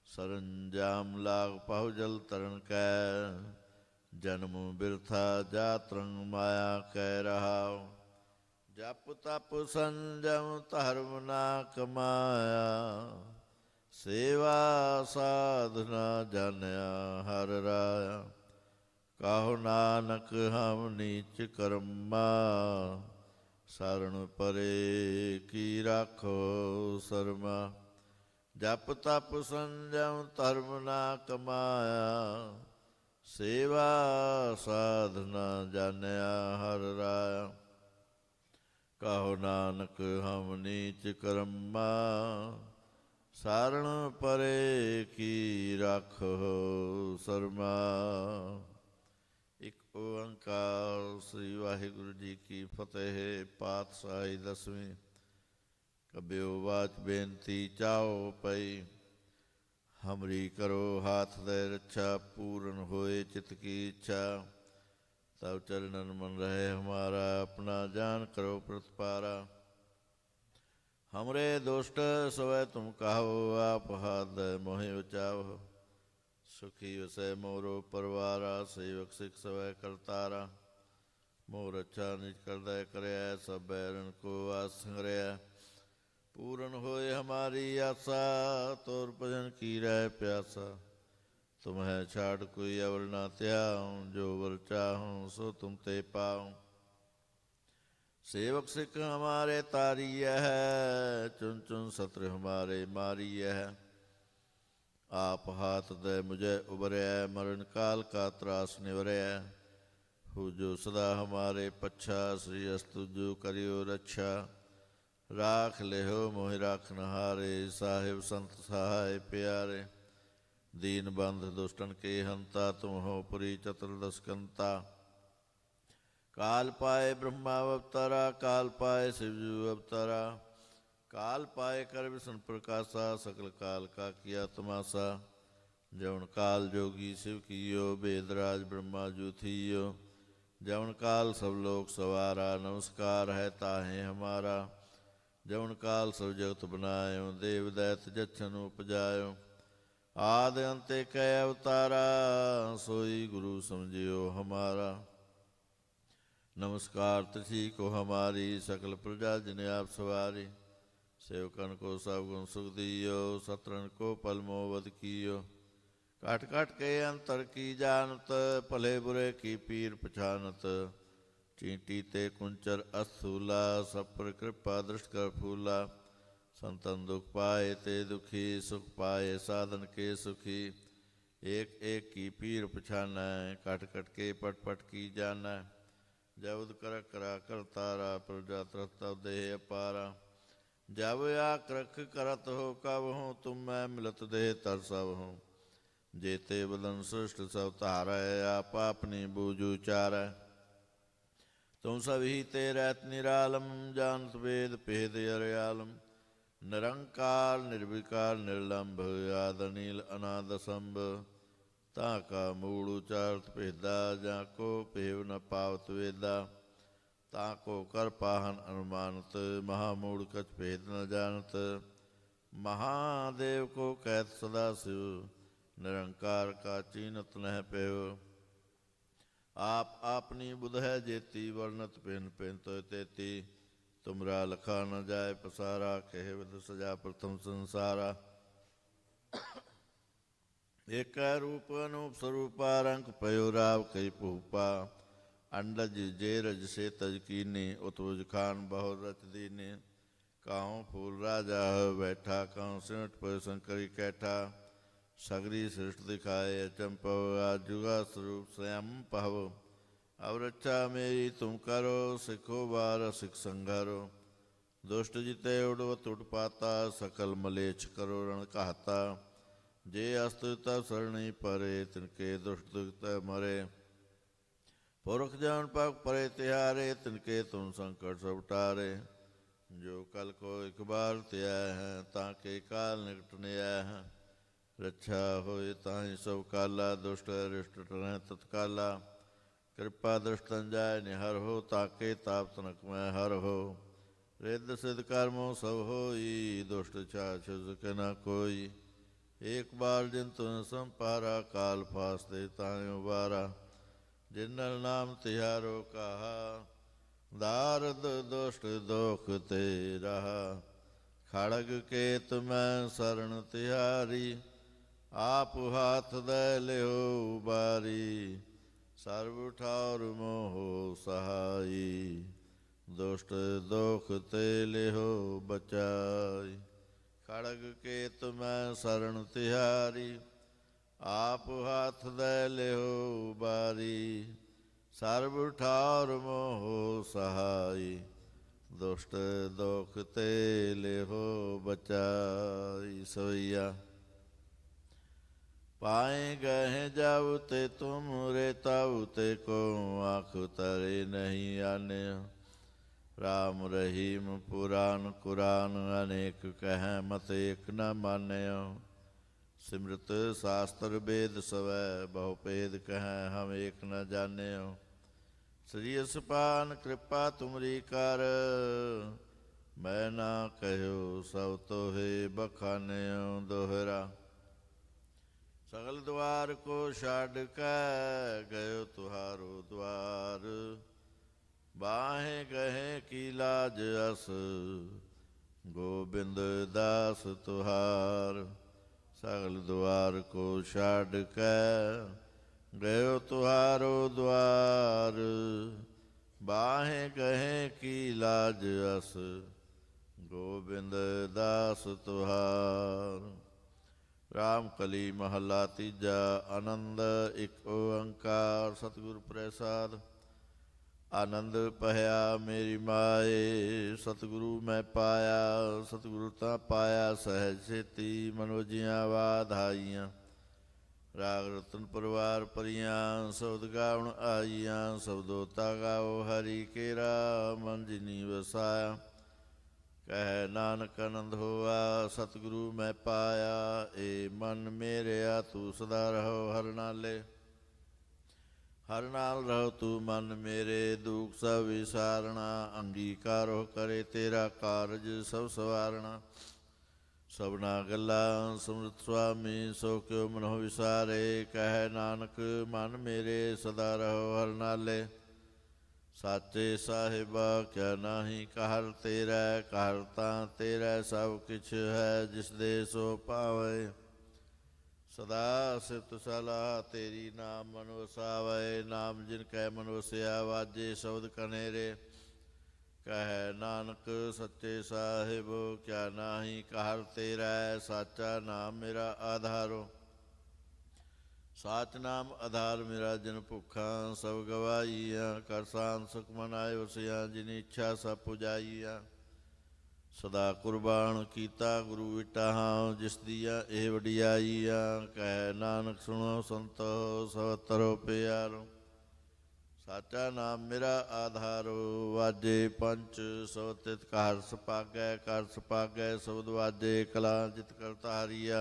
ਸਰੰਜਾਮ ਲਾਗ ਪਾਹੁ ਜਲ ਤਰਨ ਕੈ, ਜਨਮ ਬਿਰਥਾ ਜਾਤ ਰੰਗ ਮਾਇਆ ਕਹਿ ਰਹਾਉ। ਜਪ ਤਪ ਸੰਜਮ ਧਰਮ ਨਾ ਕਮਾਇਆ, ਸੇਵਾ ਸਾਧਨਾ ਜਾਣਿਆ ਹਰ ਰਾਇਆ। ਕਾਹੋ ਨਾਨਕ ਹਮ ਨੀਚ ਕਰਮਾ, ਸਰਣ ਪਰੇ ਕੀ ਰਾਖੋ ਸਰਮਾ। ਜਪ ਤਪ ਸੰਜਮ ਧਰਮ ਨਾ ਕਮਾਇਆ, ਸੇਵਾ ਸਾਧਨਾ ਜਾਣਿਆ ਹਰ ਰਾਇਆ। ਕਾਹੋ ਨਾਨਕ ਹਮ ਨੀਚ ਕਰਮਾ, ਸਾਰਣ ਪਰੇ ਕੀ ਰਾਖੋ ਸਰਮਾ। ਇੱਕ ਓੰਕਾਰ। ਸ੍ਰੀ ਵਾਹਿਗੁਰੂ ਜੀ ਕੀ ਫਤਿਹ। ਪਾਤਸ਼ਾਹੀ ਦਸਵੀਂ। ਕਬਿਓ ਵਾਚ ਬੇਨਤੀ ਚਾਓ ਪਈ, ਹਮਰੀ ਕਰੋ ਹਾਥ ਦੇ ਰੱਛਾ। ਪੂਰਨ ਹੋਏ ਚਿਤ ਕੀ ਇੱਛਾ, ਤਬ ਚरणन मन रहे हमारा। अपना जान करो प्रतिपारा, हमरे दुष्ट सवै तुम कहो। आप हाथ मोहि बचाओ, सुखी वसै मोरो परवारा। सेवक सिख सवै करतारा, मोर अच्छा निज करदै करया। सब बैरन को आस संगरया, पूरन होए हमारी आशा। तोर भजन की रह प्यासा, तुम्हें छाड़ कोई अवर ना त्याऊं। जो वर चाहूं सो तुम ते पाऊं। सेवक सिख हमारे तारिय है, चुन चुन सत्र हमारे मारिय है। आप हाथ दे मुझे उबरया, मरण काल का त्रास निवरया। हो जो सदा हमारे पच्छा, श्री अस्तु जो करियो रक्षा। राख ले हो मोहि राखन हारे, साहिब संत सहाय प्यारे। दीन बंध दुष्टन के हंता, तुम हो पुरी चतुर्दश कंता। काल पाए ब्रह्मा अवतारा, काल पाए शिवजू अवतारा। काल पाए कर विष्णु प्रकाशा, सकल काल का किया तमाशा। जवन काल जोगी शिव कियो, वेदराज ब्रह्मा जू थियो। जवन काल सब लोग सवारा, नमस्कार है ताहे हमारा। जवन काल सब जगत बनायो, देव दैत जच्छन उपजायो। आद अंते कै अवतारा, सोई गुरु समझियो हमारा। नमस्कार तिथि को हमारी, सकल प्रजा जिन आप सवारी। सेवकन को सब गुण सुख दियो, सत्रन को पल मोवद कियो। काट काट के अंतर की जानत, भले बुरे की पीर पछानत। चींटी ते कुंचर अस्थूला, सब पर कृपा दृष्ट कर फूला। संतन दुख पाए ते दुखी, सुख पाए साधन के सुखी। एक एक की पीर पछाना, कट कट के पट पट की जाना। जब कर करा करतारा, प्रजा तरत देह अपारा। जब आक्रख करत हो कब हो, तुम मैं मिलत देह तर सब हो। जेते बदन सृष्ट सब तारा, आप अपनी बूझू चारा। तुम सभी ते रहत निरालम, जानत वेद भेद अरयालम। निरंकार निर्विकार निर्लंभ, आद नील अनाद संभ। ताका मूड़ उचारत भेदा, जाको पेव न पावत वेदा। ਤਾਂ ਕੋ ਕਰ ਪਾਹਨ ਅਨੁਮਾਨਤ, ਮਹਾਮੂੜ ਕਛ ਭੇਦ ਨ ਜਾਣਤ। ਮਹਾਦੇਵ ਕੋ ਕਹਿਤ ਸਦਾ ਸਿਵ, ਨਿਰੰਕਾਰ ਕਾ ਚੀਨਤ ਨਹਿ ਪਿਓ। ਆਪ ਆਪਣੀ ਬੁਧ ਹੈ ਜੇਤੀ, ਵਰਨਤ ਪਿੰਨ ਪਿੰਨ ਤੋਇ ਤੇਤੀ। ਤੁਮਰਾ ਲਖਾ ਨ ਜਾਏ ਪਸਾਰਾ, ਕਹਿ ਵਿਦ ਸਜਾ ਪ੍ਰਥਮ ਸੰਸਾਰਾ। ਏਕੈ ਰੂਪ ਅਨੂਪ ਸਰੂਪਾ, ਰੰਗ ਪਇਓ ਰਾਵ ਕਈ ਭੂਪਾ। ਅੰਡਜ ਜੇ ਰਜ ਸੇ ਤਜ ਕੀਨੀ, ਉਤੁਜ ਖਾਨ ਬਹੁ ਰਚ ਦੀਨੇ। ਕਾਹੂ ਫੂਲ ਰਾਜਾ ਬੈਠਾ, ਕਾਹੂ ਸਿਮਟ ਪਇ ਸੰਕਰੀ ਕੈਠਾ। ਸਗਰੀ ਸ੍ਰਿਸ਼ਟ ਦਿਖਾਏ ਅਚੰਪਵ, ਆਜੁਗਾ ਸਰੂਪ स्वयं पहव। अब रक्षा मेरी तुम करो, सिखो बार सिख संघारो। दुष्ट जिते उड़वत उठ पाता, सकल मलेच्छ करो रण कहता। जे अस्त्र तब सरणी परे, तिनके दुष्ट दुख मरे। पुरख जन पग परे तिहारे, तिनके तुम संकट सब टारे। जो कल को एक बार त्याय है, ताके काल निकट न्याय है। रक्षा होए ताहि सब काला, दुष्ट रिष्ट टरह तत्काला। कृपा दृष्टन जाय निहर हो, ताके ताप तनक में हर हो। रिद्ध सिद्ध कर्मो सब होई, दुष्ट छाछ के न कोई। एक बार जिन तुम संपारा, काल फास दे ताहि उबारा। जिनल नाम तिहारो कहा, दारद दुष्ट दोख ते रहा। खड़ग केत मैं शरण तिहारी, आप हाथ दे लियो उबारी। सर्व ठार मोह सहाई, दुष्ट दोख ते लिहो बचाई। खड़ग केत मैं शरण तिहारी, आप हाथ दे लिहो उबारी। सर्व ठार मोह सहाई, दुष्ट दोख ते लिहो बचाई। सवैया पाए गए जाऊ ते तुम, रेताऊ ते को आँख तरे नहीं आने। राम रहीम पुराण कुरान, अनेक कह मत एक न मान्यो। सिमृत शास्त्र वेद सवै, बहु भेद कह हम एक न जान्यो। श्री असपान कृपा तुमरी कर, मैं ना कहो सब तोहे बखान्यो। दोहरा सगल द्वार को छाड़ कै, गयो तुहारो द्वार। बाहें गहे की लाज अस, गोबिंद दास तुहार। सगल द्वार को छाड़ कै, गयो तुहारो द्वार। बाहें गहे की लाज अस, गोबिंद दास तुहार। राम कली महला तीजा, आनंद एक ओंकार। सतगुरु प्रसाद आनंद पहया मेरी माए, सतगुरु मैं पाया। सतगुरु ता पाया सहज छेती, मनोजियाँ वाधाइयाँ। राग रतन परिवार परियाँ, शब्द गावण आइयाँ। शब्दोता गाओ हरि केरा, मन जिनी वसाया। कह नानक आनंद होआ, सतगुरु मैं पाया। ए मन मेरेया तू सदा रहो हर नाले। हर नाल रहो तू मन मेरे, दुख सब विसारना। अंगीकारो करे तेरा कारज सब सवारना। सबना गल्ला समृत स्वामी, सो क्यों मनो विसारे। कह नानक मन मेरे, सदा रहो हर नाले। साचे साहिबा क्या नाही कहर तेरा। कहर तां तेरा सब किछ है, जिस दे सो पावे। सदा सिफत सलाह तेरी, नाम मन वसावे। नाम जिन कै मन वसिया, वाजे शब्द कनेरे। कह नानक सच्चे साहिब क्या नाही कहर तेरा। साचा नाम मेरा आधारो, साच नाम आधार मेरा। जिन भुखा सब गवाइया, कर शान सुख मनाए वसिया। जिन इच्छा सब पुजाइया, सदा कुर्बान कीता गुरु विटाहा। जिस दिया एह वडियाइया, कह नानक सुनो संतो सब तरो प्यारो। साचा नाम मेरा आधारो, वाजे पंच सो तित कहर सपागै। कर सपागै शब्द वाजे, कला जित करता हरिया।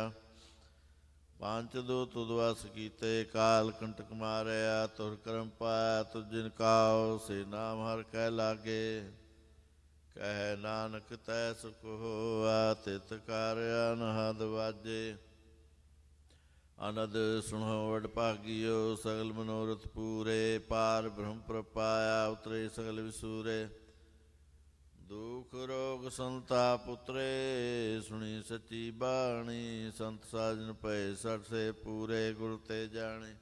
ਪੰਚ ਦੋ ਤੁਧ ਵਸ ਕੀਤੇ, ਕਾਲ ਕੰਟਕ ਮਾਰਿਆ, ਤੁਰ ਕਰਮ ਪਾਇਆ, ਤੁਝ ਜਿਨ ਕਾਉ, ਸੇ ਨਾਮ ਹਰ ਕਹਿ ਲਾਗੇ। ਕਹਿ ਨਾਨਕ ਤੈ ਸੁਖ ਹੋਆ, ਤਿਤ ਕਰ ਅਨਹਦ ਵਾਜੇ। ਅਨਦ ਸੁਣੋ ਵਡ ਭਾਗਿਓ, ਸਗਲ ਮਨੋਰਥ ਪੂਰੇ। ਪਾਰ ਬ੍ਰਹਮ ਪ੍ਰਪਾਇਆ, ਉਤਰੇ ਸਗਲ ਵਿਸੂਰੇ। ਦੁਖ ਰੋਗ ਸੰਤਾਪ ਉਤਰੇ, ਸੁਣੀ ਸੱਚੀ ਬਾਣੀ। ਸੰਤ ਸਾਜਨ ਪਏ ਸਠ ਸੇ ਪੂਰੇ, ਗੁਰ ਤੇ ਜਾਣੇ।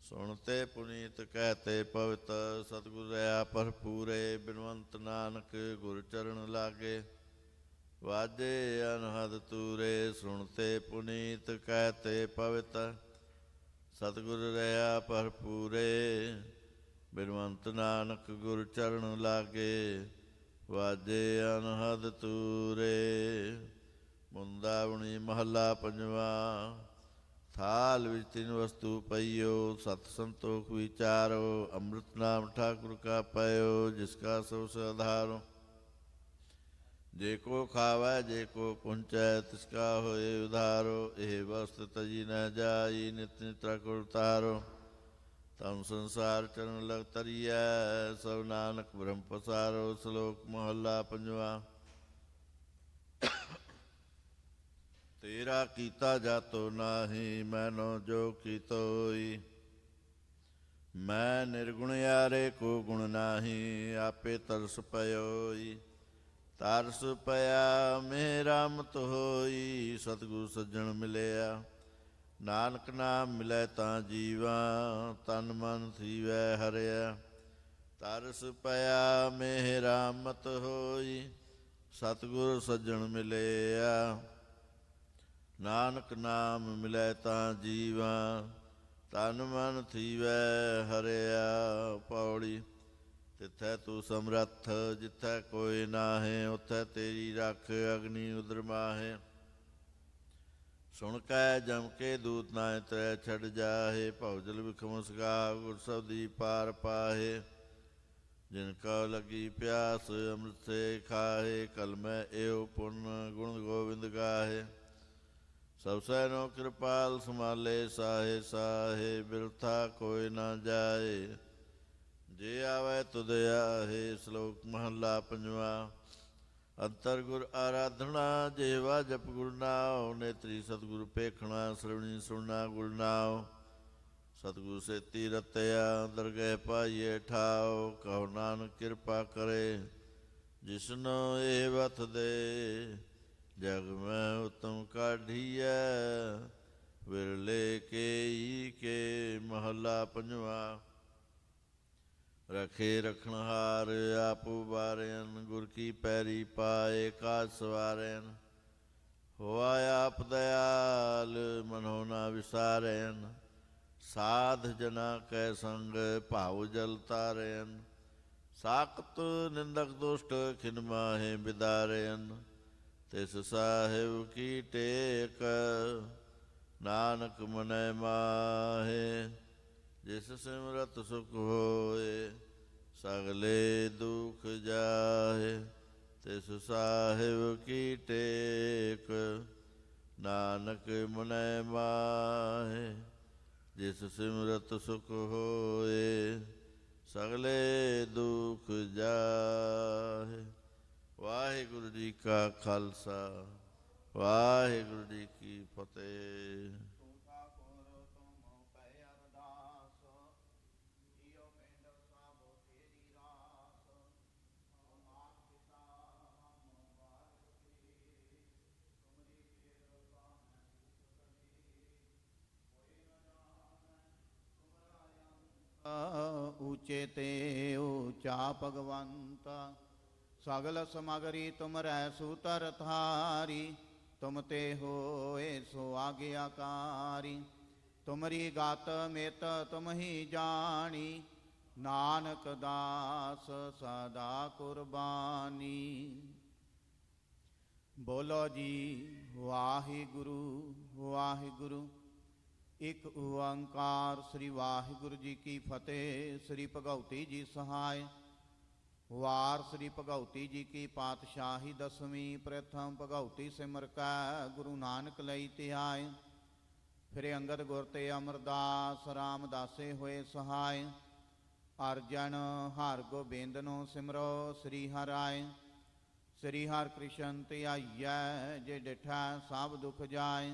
ਸੁਣਤੇ ਪੁਨੀਤ ਕਹਤੇ ਪਵਿੱਤ, ਸਤਿਗੁਰ ਰਹਾ ਭਰਪੂਰੇ। ਬਿਨਵੰਤ ਨਾਨਕ ਗੁਰ ਚਰਨ ਲਾਗੇ, ਵਾਜੇ ਅਨਹਦ ਤੂਰੇ। ਸੁਣਤੇ ਪੁਨੀਤ ਕਹਤੇ ਪਵਿੱਤ, ਸਤਿਗੁਰ ਰਹਾ ਭਰਪੂਰੇ। ਬਿਨਵੰਤ ਨਾਨਕ ਗੁਰ ਚਰਨ ਲਾਗੇ, ਵਾਜੇ ਅਨਹਦ ਤੂਰੇ। ਮੁੰਦਾਵਣੀ ਮਹੱਲਾ ਪੰਜਵਾ। ਥਾਲ ਵਿੱਚ ਤਿੰਨ ਵਸਤੂ ਪਈਓ, ਸਤ ਸੰਤੋਖ ਵਿਚਾਰੋ। ਅੰਮ੍ਰਿਤ ਨਾਮ ਠਾਕੁਰ ਕਾ ਪਇਓ, ਜਿਸ ਕਾ ਸੋ ਆਧਾਰੋ। ਜੇ ਕੋ ਖਾਵੈ ਜੇ ਕੋ ਪੁੰਚੈ, ਤਿਸ ਕਾ ਹੋਏ ਉਧਾਰੋ। ਇਹ ਵਸਤ ਤਜੀ ਨ ਜਾਈ, ਨਿਤ ਨਿਤ ਰਖੁ ਤਾਰੋ। ਤਮ ਸੰਸਾਰ ਚਰਨ ਲਗ ਤਰੀਐ, ਸਭ ਨਾਨਕ ਬ੍ਰਹਮ ਪਸਾਰੋ। ਸ਼ਲੋਕ ਮਹੱਲਾ ਪੰਜਵਾ। ਤੇਰਾ ਕੀਤਾ ਜਾਤੋ ਨਾਹੀ, ਮੈਨੋ ਜੋ ਕੀਤੋਈ। ਮੈਂ ਨਿਰਗੁਣ ਯਾਰੇ ਕੋ ਗੁਣ ਨਾਹੀ, ਆਪੇ ਤਰਸ ਪਇਓਈ। ਤਰਸ ਪਿਆ ਮੇਰਾ ਮਤ ਹੋਈ, ਸਤਿਗੁਰ ਸੱਜਣ ਮਿਲਿਆ। ਨਾਨਕ ਨਾਮ ਮਿਲੈ ਤਾਂ ਜੀਵਾ, ਤਨ ਮਨ ਥੀਵੈ ਹਰਿਆ। ਤਰਸ ਪਿਆ ਮੇਰਾ ਮਤ ਹੋਈ, ਸਤਿਗੁਰ ਸੱਜਣ ਮਿਲਿਆ। ਨਾਨਕ ਨਾਮ ਮਿਲੈ ਤਾਂ ਜੀਵਾ, ਤਨ ਮਨ ਥੀਵੈ ਹਰਿਆ। ਪੌੜੀ। ਤਿੱਥੈ ਤੂੰ ਸਮਰੱਥ, ਜਿੱਥੈ ਕੋਈ ਨਾਹੇ। ਉੱਥੈ ਤੇਰੀ ਰੱਖ, ਅਗਨੀ ਉਦਰ ਮਾਹੇ। ਸੁਣ ਕੈ ਜਮ ਕੇ ਦੂਤ ਨਾਹਿ ਤਰੈ, ਛੱਡ ਜਾਹੇ। ਭਉ ਜਲ ਵਿਖਮ ਸਗਾ, ਗੁਰ ਸਬਦੀ ਪਾਰ ਪਾਹੇ। ਜਿਨ ਕਉ ਲੱਗੀ ਪਿਆਸ, ਅੰਮ੍ਰਿਤ ਸੇ ਖਾਹੇ। ਕਲ ਮੈਂ ਏਉ ਪੁੰਨ, ਗੁਣ ਗੋਬਿੰਦ ਗਾਹੇ। ਸਭ ਸੈਨੋ ਕਿਰਪਾਲ ਸੰਭਾਲੇ, ਸਾਹੇ ਸਾਹੇ। ਬਿਰਥਾ ਕੋਈ ਨਾ ਜਾਏ, ਜੇ ਆਵੈ ਤੁਧ ਆਹੇ। ਸ਼ਲੋਕ ਮਹੱਲਾ ਪੰਜਵਾ। ਅੰਤਰ ਗੁਰ ਆਰਾਧਨਾ, ਜਿਹਵਾ ਜਪ ਗੁਰ ਨਾਉ। ਨੇਤਰੀ ਸਤਿਗੁਰ ਪੇਖਣਾ, ਸ਼੍ਰਵਣੀ ਸੁਣਨਾ ਗੁਰ ਨਾਉ। ਸਤਿਗੁਰ ਸੇਤੀ ਰਤਿਆ, ਦਰਗਹਿ ਪਾਈਏ ਠਾਉ। ਕਹੋ ਨਾਨਕ ਕਿਰਪਾ ਕਰੇ, ਜਿਸਨੋ ਇਹ ਵਤ ਦੇ। ਜਗ ਮੈਂ ਉਤਮ ਕਾਢੀਐ, ਵਿਰਲੇ ਕੇਈ ਕੇ। ਮਹੱਲਾ ਪੰਜਵਾ। ਰਖੇ ਰਖਣਹਾਰ, ਆਪ ਉਬਾਰਿਆਨ। ਗੁਰ ਕੀ ਪੈਰੀ ਪਾਏ, ਕਾਜ ਸਵਾਰਿਆਨ। ਹੋਆ ਆਪ ਦਇਆਲ, ਮਨੋ ਨਾ ਵਿਸਾਰਿਆਨ। ਸਾਧ ਜਨਾ ਕੈ ਸੰਗ, ਭਾਉ ਜਲ ਤਾਰਿਆਨ। ਸਾਖਤ ਨਿੰਦਕ ਦੁਸ਼ਟ, ਖਿਨ ਮਾਹੇ ਬਿਦਾਰਿਆਨ। ਤਿਸ ਸਾਹਿਬ ਕੀ ਟੇਕ, ਨਾਨਕ ਮਨੈ ਮਾਹੇ। ਜਿਸ ਸਿਮਰਤ ਸੁਖ ਹੋਏ, ਸਗਲੇ ਦੁਖ ਜਾਹੇ। ਤਿਸ ਸਾਹਿਬ ਕੀ ਟੇਕ, ਨਾਨਕ ਮਨੈ ਮਾਹੇ। ਜਿਸ ਸਿਮਰਤ ਸੁਖ ਹੋਏ, ਸਗਲੇ ਦੁਖ ਜਾਹੇ। ਵਾਹਿਗੁਰੂ ਜੀ ਕਾ ਖਾਲਸਾ, ਵਾਹਿਗੁਰੂ ਜੀ ਕੀ ਫਤਿਹ। ਊਚੇ ਤੇ ਊਚਾ ਭਗਵੰਤ, ਸਗਲ ਸਮਗਰੀ ਤੁਮਰੈ ਸੂਤਰ ਧਾਰੀ। ਤੁਮ ਤੇ ਹੋਏ ਸੋ ਆਗਿਆਕਾਰੀ, ਤੁਮਰੀ ਗਤ ਮਿਤ ਤੁਮ ਹੀ ਜਾਣੀ। ਨਾਨਕ ਦਾਸ ਸਦਾ ਕੁਰਬਾਨੀ। ਬੋਲੋ ਜੀ ਵਾਹਿਗੁਰੂ ਵਾਹਿਗੁਰੂ। ਇਕ ਓੰਕਾਰ ਸ੍ਰੀ ਵਾਹਿਗੁਰੂ ਜੀ ਕੀ ਫਤਿਹ। ਸ੍ਰੀ ਭਗਉਤੀ ਜੀ ਸਹਾਇ। ਵਾਰ ਸ੍ਰੀ ਭਗਉਤੀ ਜੀ ਕੀ ਪਾਤਸ਼ਾਹੀ ਦਸਵੀਂ। ਪ੍ਰਥਮ ਭਗਉਤੀ ਸਿਮਰ ਕੈ, ਗੁਰੂ ਨਾਨਕ ਲਈ ਧਿਆਏ। ਫਿਰੇ ਅੰਗਦ ਗੁਰ ਤੇ ਅਮਰਦਾਸ ਰਾਮਦਾਸੇ ਹੋਏ ਸਹਾਇ। ਅਰਜਨ ਹਰ ਗੋਬਿੰਦਨੋ ਸਿਮਰੋ ਸ੍ਰੀ ਹਰਿ। ਸ੍ਰੀ ਹਰਿ ਕ੍ਰਿਸ਼ਨ ਧਿਆਈਐ ਜੇ ਡਿਠਾ ਸਭ ਦੁਖ ਜਾਏ।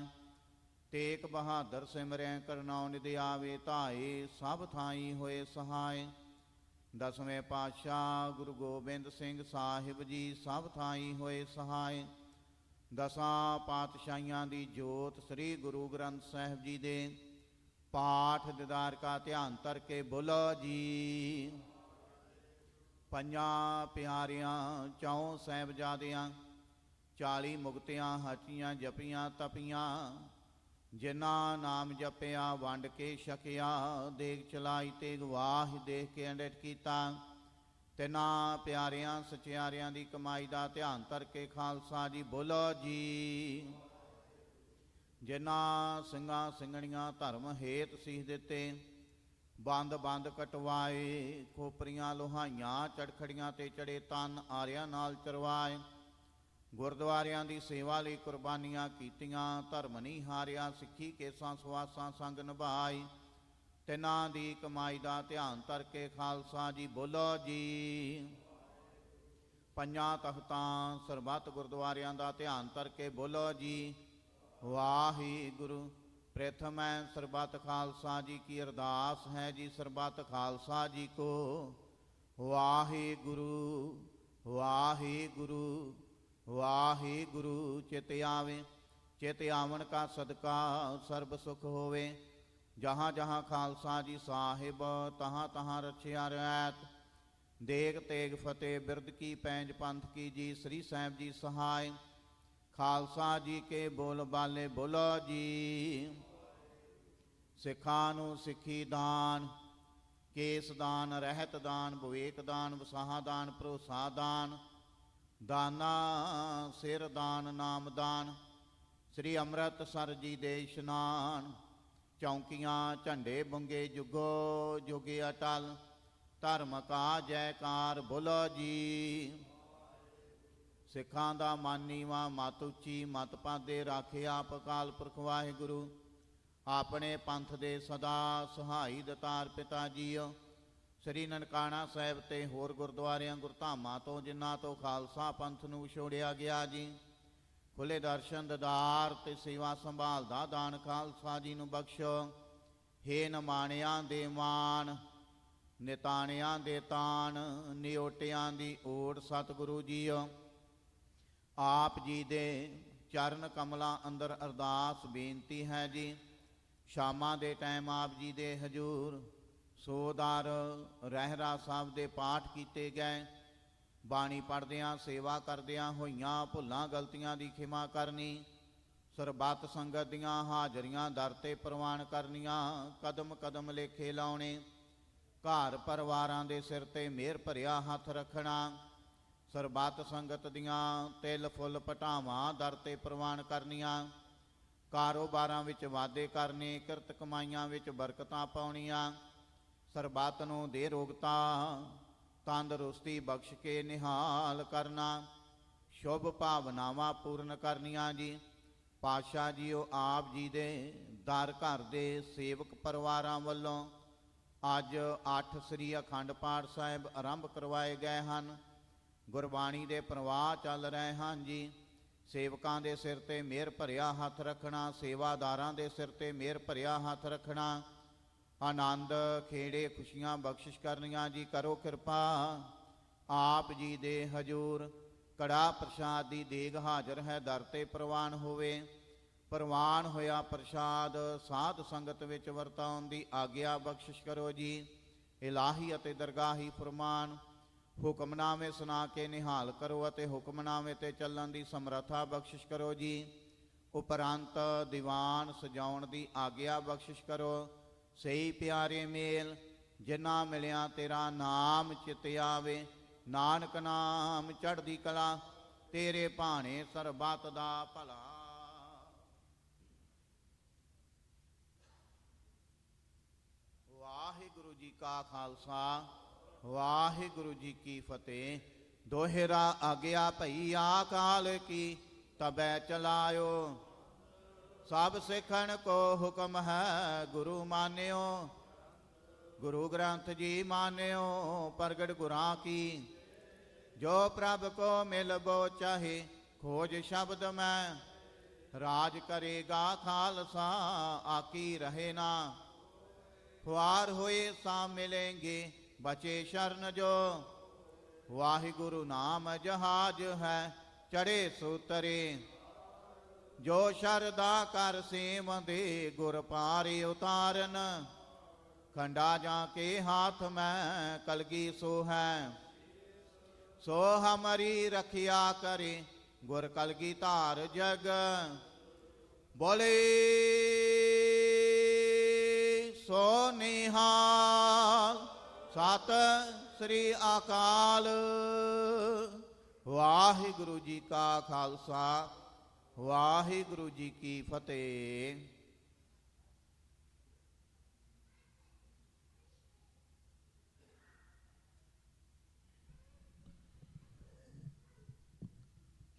ਤੇਗ ਬਹਾਦਰ ਸਿਮਰੈ ਕਰਨਉ ਨਿਧ ਆਵੇ ਧਾਏ। ਸਭ ਥਾਈ ਹੋਏ ਸਹਾਇ। ਦਸਵੇਂ ਪਾਤਸ਼ਾਹ ਗੁਰੂ ਗੋਬਿੰਦ ਸਿੰਘ ਸਾਹਿਬ ਜੀ ਸਭ ਥਾਈ ਹੋਏ ਸਹਾਇ। ਦਸਾਂ ਪਾਤਸ਼ਾਹੀਆਂ ਦੀ ਜੋਤ ਸ੍ਰੀ ਗੁਰੂ ਗ੍ਰੰਥ ਸਾਹਿਬ ਜੀ ਦੇ ਪਾਠ ਦਿਦਾਰ ਕਾ ਧਿਆਨ ਧਰ ਕੇ ਬੋਲੋ ਜੀ। ਪੰਜਾਂ ਪਿਆਰਿਆਂ ਚੌਂ ਸਾਹਿਬਜ਼ਾਦਿਆਂ 40 ਮੁਕਤਿਆਂ ਹਚੀਆਂ ਜਪੀਆਂ ਤਪੀਆਂ। ਜਿਨ੍ਹਾਂ ਨਾਮ ਜਪਿਆ ਵੰਡ ਕੇ ਛਕਿਆ। ਦੇਗ ਚਲਾਈ ਤੇ ਗਵਾਹ ਦੇਖ ਕੇ ਅੰਡਿਤ ਕੀਤਾ। ਤਿੰਨਾਂ ਪਿਆਰਿਆਂ ਸਚਿਆਰਿਆਂ ਦੀ ਕਮਾਈ ਦਾ ਧਿਆਨ ਧਰ ਕੇ ਖਾਲਸਾ ਜੀ ਬੋਲੋ ਜੀ। ਜਿਨ੍ਹਾਂ ਸਿੰਘਾਂ ਸਿੰਘਣੀਆਂ ਧਰਮ ਹੇਤ ਸੀਸ ਦਿੱਤੇ। ਬੰਦ ਬੰਦ ਕਟਵਾਏ। ਖੋਪਰੀਆਂ ਲੋਹਾਈਆਂ ਚੜਖੜੀਆਂ ਤੇ ਚੜੇ ਤਨ ਆਰਿਆਂ ਨਾਲ ਚਰਵਾਏ। ਗੁਰਦੁਆਰਿਆਂ ਦੀ ਸੇਵਾ ਲਈ ਕੁਰਬਾਨੀਆਂ ਕੀਤੀਆਂ। ਧਰਮ ਨਹੀਂ ਹਾਰਿਆ ਸਿੱਖੀ ਕੇਸਾਂ ਸਵਾਸਾਂ ਸੰਗ ਨਿਭਾਈ। ਤਿੰਨਾਂ ਦੀ ਕਮਾਈ ਦਾ ਧਿਆਨ ਧਰ ਕੇ ਖਾਲਸਾ ਜੀ ਬੋਲੋ ਜੀ। ਪੰਜਾਂ ਤਖਤਾਂ ਸਰਬੱਤ ਗੁਰਦੁਆਰਿਆਂ ਦਾ ਧਿਆਨ ਧਰ ਕੇ ਬੋਲੋ ਜੀ ਵਾਹਿਗੁਰੂ। ਪ੍ਰਥਮੈ ਸਰਬੱਤ ਖਾਲਸਾ ਜੀ ਕੀ ਅਰਦਾਸ ਹੈ ਜੀ। ਸਰਬੱਤ ਖਾਲਸਾ ਜੀ ਕੋ ਵਾਹਿਗੁਰੂ ਵਾਹਿਗੁਰੂ ਵਾਹਿਗੁਰੂ। ਚਿਤ ਆਵੇ ਚਿਤ ਆਵਣ ਕਾ ਸਦਕਾ ਸਰਬ ਸੁਖ ਹੋਵੇ। ਜਹਾਂ ਜਹਾਂ ਖਾਲਸਾ ਜੀ ਸਾਹਿਬ ਤਹਾਂ ਤਹਾਂ ਰਛਿਆ ਰਹਿਤ। ਦੇਗ ਤੇਗ ਫਤਿਹ ਬਿਰਦ ਕੀ ਪੈਂਜ ਪੰਥ ਕੀ ਜੀ। ਸ੍ਰੀ ਸਾਹਿਬ ਜੀ ਸਹਾਇ। ਖਾਲਸਾ ਜੀ ਕੇ ਬੋਲ ਬਾਲੇ ਬੋਲੋ ਜੀ। ਸਿੱਖਾਂ ਨੂੰ ਸਿੱਖੀ ਦਾਨ ਕੇਸ ਦਾਨ ਰਹਿਤ ਦਾਨ ਵਿਵੇਕ ਦਾਨ ਵਸਾਹਾ ਦਾਨ ਭਰੋਸਾ ਦਾਨ ਦਾਨਾ ਸਿਰ ਦਾਨ ਨਾਮ ਦਾਨ। ਸ੍ਰੀ ਅੰਮ੍ਰਿਤਸਰ ਜੀ ਦੇ ਇਸ਼ਨਾਨ। ਚੌਂਕੀਆਂ ਝੰਡੇ ਬੁੰਗੇ ਜੁਗੋ ਜੁਗੇ ਅਟਲ। ਧਰਮ ਕਾ ਜੈਕਾਰ ਬੋਲੋ ਜੀ। ਸਿੱਖਾਂ ਦਾ ਮਨ ਨੀਵਾਂ ਮਤ ਉੱਚੀ ਮਤ ਪਾਦੇ ਰਾਖੇ ਆਪ ਅਕਾਲ ਪੁਰਖ ਵਾਹਿਗੁਰੂ। ਆਪਣੇ ਪੰਥ ਦੇ ਸਦਾ ਸਹਾਈ ਦਤਾਰ ਪਿਤਾ ਜੀਓ। ਸ੍ਰੀ ਨਨਕਾਣਾ ਸਾਹਿਬ ਤੇ ਹੋਰ ਗੁਰਦੁਆਰਿਆਂ ਗੁਰਧਾਮਾਂ ਤੋਂ ਜਿਨ੍ਹਾਂ ਤੋਂ ਖਾਲਸਾ ਪੰਥ ਨੂੰ ਵਿਛੋੜਿਆ ਗਿਆ ਜੀ। ਖੁੱਲੇ ਦਰਸ਼ਨ ਦਦਾਰ ਤੇ ਸੇਵਾ ਸੰਭਾਲ ਦਾ ਦਾਨ ਖਾਲਸਾ ਜੀ ਨੂੰ ਬਖਸ਼ੋ। ਹੇ ਨਮਾਣਿਆਂ ਦੇ ਮਾਣ ਨਿਤਾਣਿਆਂ ਦੇ ਤਾਣ ਨਿਓਟਿਆਂ ਦੀ ਓਟ ਸਤਿਗੁਰੂ ਜੀਓ। ਆਪ ਜੀ ਦੇ ਚਰਨ ਕਮਲਾਂ ਅੰਦਰ ਅਰਦਾਸ ਬੇਨਤੀ ਹੈ ਜੀ। ਸ਼ਾਮਾਂ ਦੇ ਟਾਈਮ ਆਪ ਜੀ ਦੇ ਹਜੂਰ ਸੋਦਾਰ ਰਹਿਰਾ ਸਾਹਿਬ ਦੇ ਪਾਠ ਕੀਤੇ ਗਏ। ਬਾਣੀ ਪੜ੍ਹਦਿਆਂ ਸੇਵਾ ਕਰਦਿਆਂ ਹੋਈਆਂ ਭੁੱਲਾਂ ਗਲਤੀਆਂ ਦੀ ਖਿਮਾ ਕਰਨੀ। ਸਰਬੱਤ ਸੰਗਤ ਦੀਆਂ ਹਾਜ਼ਰੀਆਂ ਦਰ ਤੇ ਪ੍ਰਵਾਨ ਕਰਨੀਆਂ। ਕਦਮ ਕਦਮ ਲੇਖੇ ਲਾਉਣੇ। ਘਰ ਪਰਿਵਾਰਾਂ ਦੇ ਸਿਰ ਤੇ ਮਿਹਰ ਭਰਿਆ ਹੱਥ ਰੱਖਣਾ। ਸਰਬੱਤ ਸੰਗਤ ਦੀਆਂ ਤਿਲ ਫੁੱਲ ਪਟਾਵਾਂ ਦਰ ਤੇ ਪ੍ਰਵਾਨ ਕਰਨੀਆਂ। ਕਾਰੋਬਾਰਾਂ ਵਿੱਚ ਵਾਧੇ ਕਰਨੇ। ਕਿਰਤ ਕਮਾਈਆਂ ਵਿੱਚ ਬਰਕਤਾਂ ਪਾਉਣੀਆਂ। ਸਰਬੱਤ ਨੂੰ ਦੇ ਰੋਗਤਾ ਤੰਦਰੁਸਤੀ ਬਖਸ਼ ਕੇ ਨਿਹਾਲ ਕਰਨਾ। ਸ਼ੁਭ ਭਾਵਨਾਵਾਂ ਪੂਰਨ ਕਰਨੀਆਂ ਜੀ। ਪਾਤਸ਼ਾਹ ਜੀਓ ਆਪ ਜੀ ਦੇ ਦਰ ਘਰ ਦੇ ਸੇਵਕ ਪਰਿਵਾਰਾਂ ਵੱਲੋਂ ਅੱਜ 8 ਸ੍ਰੀ ਅਖੰਡ ਪਾਠ ਸਾਹਿਬ ਆਰੰਭ ਕਰਵਾਏ ਗਏ ਹਨ। ਗੁਰਬਾਣੀ ਦੇ ਪ੍ਰਵਾਹ ਚੱਲ ਰਹੇ ਹਨ ਜੀ। ਸੇਵਕਾਂ ਦੇ ਸਿਰ ਤੇ ਮਿਹਰ ਭਰਿਆ ਹੱਥ ਰੱਖਣਾ। ਸੇਵਾਦਾਰਾਂ ਦੇ ਸਿਰ ਤੇ ਮਿਹਰ ਭਰਿਆ ਹੱਥ ਰੱਖਣਾ। ਆਨੰਦ ਖੇੜੇ ਖੁਸ਼ੀਆਂ ਬਖਸ਼ਿਸ਼ ਕਰਨੀਆਂ ਜੀ। ਕਰੋ ਕਿਰਪਾ ਆਪ ਜੀ ਦੇ ਹਜੂਰ ਕੜਾ ਪ੍ਰਸ਼ਾਦ ਦੀ ਦੇਗ ਹਾਜ਼ਰ ਹੈ ਦਰ ਤੇ ਪ੍ਰਵਾਨ ਹੋਵੇ। ਪ੍ਰਵਾਨ ਹੋਇਆ ਪ੍ਰਸ਼ਾਦ ਸਾਧ ਸੰਗਤ ਵਿੱਚ ਵਰਤਾਉਣ ਦੀ ਆਗਿਆ ਬਖਸ਼ਿਸ਼ ਕਰੋ ਜੀ। ਇਲਾਹੀ ਅਤੇ ਦਰਗਾਹੀ ਫਰਮਾਨ ਹੁਕਮਨਾਮੇ ਸੁਣਾ ਕੇ ਨਿਹਾਲ ਕਰੋ ਅਤੇ ਹੁਕਮਨਾਮੇ ਤੇ ਚੱਲਣ ਦੀ ਸਮਰੱਥਾ ਬਖਸ਼ਿਸ਼ ਕਰੋ ਜੀ। ਉਪਰੰਤ ਦੀਵਾਨ ਸਜਾਉਣ ਦੀ ਆਗਿਆ ਬਖਸ਼ਿਸ਼ ਕਰੋ। ਸਹੀ ਪਿਆਰੇ ਮੇਲ ਜਿਨ੍ਹਾਂ ਮਿਲਿਆ ਤੇਰਾ ਨਾਮ ਚਿਤ ਆਵੇ। ਨਾਨਕ ਨਾਮ ਚੜ੍ਹਦੀ ਕਲਾ ਤੇਰੇ ਭਾਣੇ ਸਰਬੱਤ ਦਾ ਭਲਾ। ਵਾਹਿਗੁਰੂ ਜੀ ਕਾ ਖਾਲਸਾ ਵਾਹਿਗੁਰੂ ਜੀ ਕੀ ਫਤਿਹ। ਦੋਹਰਾ ਆਗਿਆ ਭਈ ਆਕਾਲ ਕੀ ਤਬੈ ਚਲਾਇਓ। ਸਭ ਸਿੱਖਣ ਕੋ ਹੁਕਮ ਹੈ ਗੁਰੂ ਮਾਨਿਓ। ਗੁਰੂ ਗ੍ਰੰਥ ਜੀ ਮਾਨਿਓ ਪ੍ਰਗਟ ਗੁਰਾਂ ਕੀ। ਜੋ ਪ੍ਰਭ ਕੋ ਮਿਲਬੋ ਚਾਹੇ ਖੋਜ ਸ਼ਬਦ ਮੈਂ। ਰਾਜ ਕਰੇਗਾ ਖਾਲਸਾ ਆਕੀ ਰਹੇ ਨਾ। ਖੁਆਰ ਹੋਏ ਸਾ ਮਿਲेंगे ਬਚੇ ਸ਼ਰਨ ਜੋ। ਵਾਹਿਗੁਰੂ ਨਾਮ ਜਹਾਜ ਹੈ ਚੜੇ ਸੂਤਰੇ। ਜੋ ਸ਼ਰਦਾ ਕਰ ਸੇਵੰਦੇ ਗੁਰ ਪਾਰੇ ਉਤਾਰਨ। ਖੰਡਾ ਜਾਂ ਕੇ ਹਾਥ ਮੈਂ ਕਲਗੀ ਸੋ ਹੈ। ਸੋ ਹਮਾਰੀ ਰਖਿਆ ਕਰੇ ਗੁਰ ਕਲਗੀ ਧਾਰ ਜਗ। ਬੋਲੇ ਸੋ ਨਿਹਾਲ ਸਤਿ ਸ੍ਰੀ ਅਕਾਲ। ਵਾਹਿਗੁਰੂ ਜੀ ਕਾ ਖਾਲਸਾ ਵਾਹਿਗੁਰੂ ਜੀ ਕੀ ਫਤਿਹ।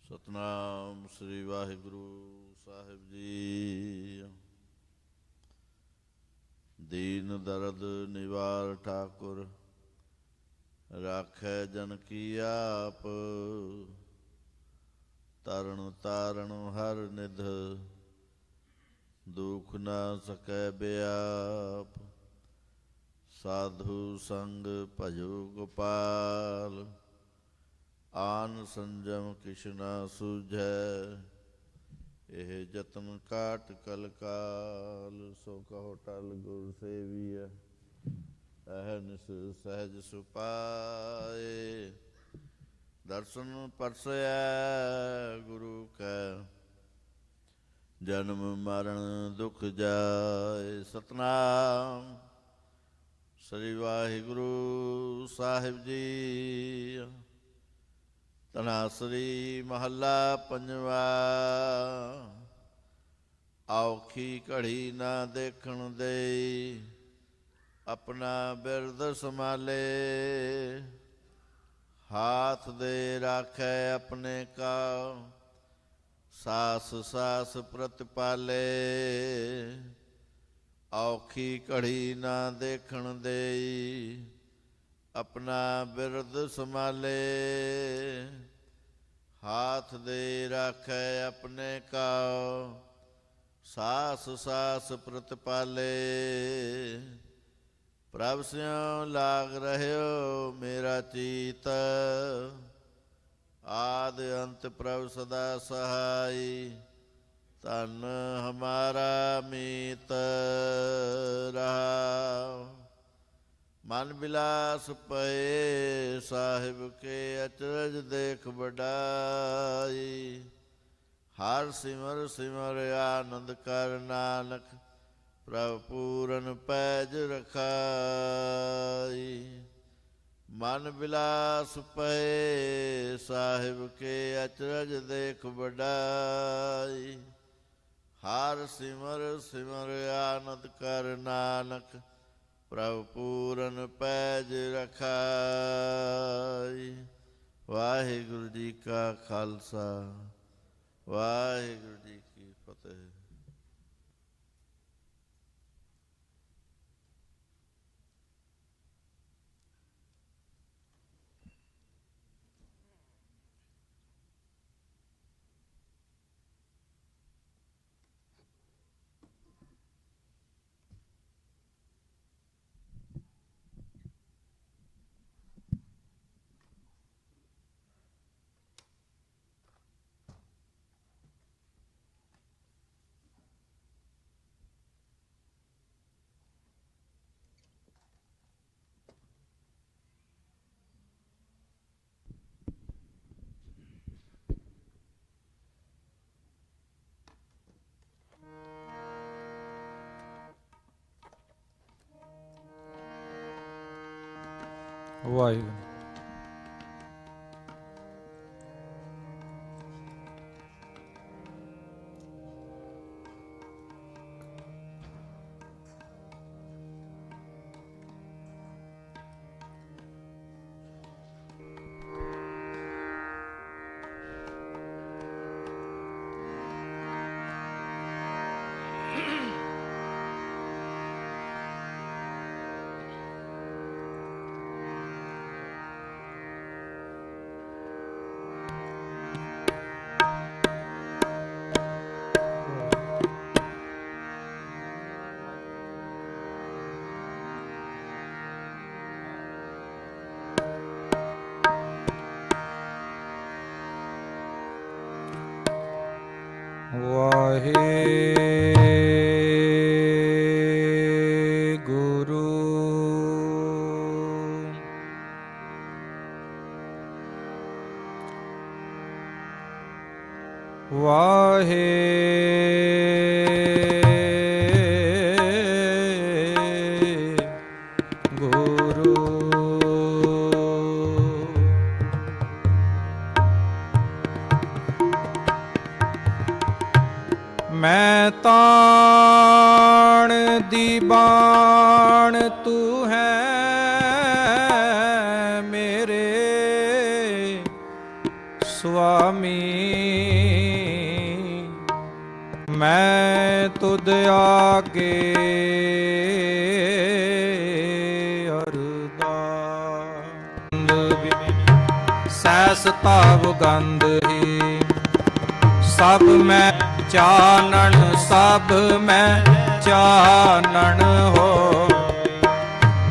ਸਤਨਾਮ ਸ੍ਰੀ ਵਾਹਿਗੁਰੂ ਸਾਹਿਬ ਜੀ। ਦੀਨ ਦਰਦ ਨਿਵਾਰ ਠਾਕੁਰ ਰਾਖੈ ਜਨ ਕੀ ਆਪ। ਤਰਨ ਤਾਰਨ ਹਰ ਨਿਧ ਦੁਖ ਨਾ ਸਕੈ ਬਿਆਪ। ਸਾਧੂ ਸੰਗ ਭਜੋ ਗੋਪਾਲ ਆਨ ਸੰਜਮ ਕਿਛ ਨਾ ਸੂਝੈ। ਇਹ ਜਤਨ ਕਾਟ ਕਲਕਾਲ ਸੋ ਕਹੋ ਟਲ ਗੁਰ ਸੇਵੀਐ। ਅਹਨਿਸ ਸਹਿਜ ਸੁਪਾਏ ਦਰਸ਼ਨ ਪਰਸੈ ਗੁਰੂ ਕੈ। ਜਨਮ ਮਰਨ ਦੁਖ ਜਾਏ। ਸਤਨਾਮ ਸ੍ਰੀ ਵਾਹਿਗੁਰੂ ਸਾਹਿਬ ਜੀ। ਧਨਾਸਰੀ ਮਹੱਲਾ ਪੰਜਵਾ। ਔਖੀ ਘੜੀ ਨਾ ਦੇਖਣ ਦੇਈ ਆਪਣਾ ਬਿਰਦ ਸੰਭਾਲੇ। ਹਾਥ ਦੇ ਰਾਖੈ ਆਪਣੇ ਕਾ ਸਾਸ ਸਾਸ ਪ੍ਰਤਿਪਾਲੇ। ਔਖੀ ਘੜੀ ਨਾ ਦੇਖਣ ਦੇਈ ਆਪਣਾ ਬਿਰਦ ਸੰਭਾਲੇ। ਹਾਥ ਦੇ ਰਾਖੈ ਆਪਣੇ ਕਾ ਸਾਸ ਸਾਸ ਪ੍ਰਤਿਪਾਲੇ। ਪ੍ਰਭ ਸਿਉ ਲਾਗ ਰਹਿਓ ਮੇਰਾ ਚੀਤ। ਆਦ ਅੰਤ ਪ੍ਰਭ ਸਦਾ ਸਹਾਈ। ਧਨ ਹਮਾਰਾ ਮੀਤ ਰਹਾਉ। ਮਨ ਬਿਲਾਸ ਪਏ ਸਾਹਿਬ ਕੇ ਅਚਰਜ ਦੇਖ ਵਡਾਈ। ਹਰ ਸਿਮਰ ਸਿਮਰ ਆਨੰਦ ਕਰ ਨਾਨਕ ਪ੍ਰਭ ਪੂਰਨ ਪੈਜ ਰਖਾਈ। ਮਨ ਬਿਲਾਸ ਪਏ ਸਾਹਿਬ ਕੇ ਅਚਰਜ ਦੇਖ ਵਡਾਈ। ਹਰ ਸਿਮਰ ਸਿਮਰ ਆਨੰਦ ਕਰ ਨਾਨਕ ਪ੍ਰਭ ਪੂਰਨ ਪੈਜ ਰਖਾਈ। ਵਾਹਿਗੁਰੂ ਜੀ ਕਾ ਖਾਲਸਾ ਵਾਹਿਗੁਰੂ ਜੀ ਕੀ ਫਤਿਹ। ਵਾਹਿਗੁਰੂ। ਗੁਰੂ। ਮੈਂ ਤਾਣ ਦੀ ਬਾਣ ਤੂੰ ਹੈ ਮੇਰੇ ਸੁਆਮੀ, ਮੈਂ ਤੁਧ ਆਗੇ ਅਰਦਾਸ। ਸੈਸ ਤਾਵ ਗੰਧ ਹੀ ਸਭ ਮੈਂ ਚਾਨਣ, ਸਭ ਮੈਂ ਚਾਨਣ ਹੋ।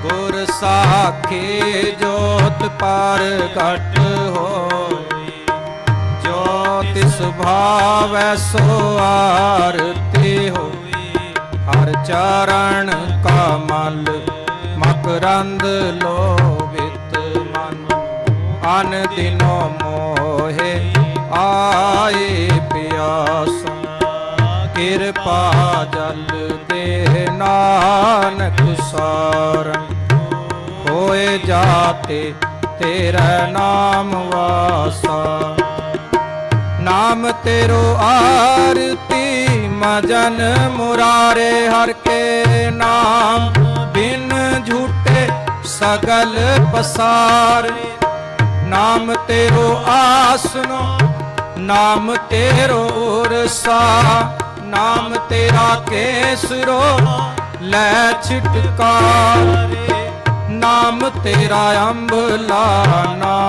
ਗੁਰ ਸਾਖੀ ਜੋਤ ਪ੍ਰਗਟ ਹੋਈ, ਜੋ ਤਿਸ ਭਾਵੈ ਸੋ ਆਰਤੀ ਹੋਈ। ਹਰ ਚਰਨ ਕਮਲ ਮਕਰੰਦ ਲੋਭਿਤ ਮਨ, ਅਨ ਦਿਨੋ ਮੋਹਿ ਆਏ ਪਿਆਸ। ਕਿਰਪਾ ਜਲ ਤੇ ਨਾਨਕ ਸਾਰਨ, ਹੋਏ ਜਾਤੇ ਤੇਰਾ ਨਾਮ ਵਾਸਾ। ਨਾਮ ਤੇਰੋ ਆਰਤੀ ਮਜਨ ਮੁਰਾਰੇ, ਹਰ ਕੇ ਨਾਮ ਬਿਨ ਝੂਠੇ ਸਗਲ ਪਸਾਰ। ਨਾਮ ਤੇਰੋ ਆਸਨੋ, ਨਾਮ ਤੇਰੋ ਉਰਸਾ। ਨਾਮ ਤੇਰਾ ਕੇਸਰੋ ਲੈ ਛਿਟਕਾਰ। ਨਾਮ ਤੇਰਾ ਅੰਬਲਾ, ਨਾਮ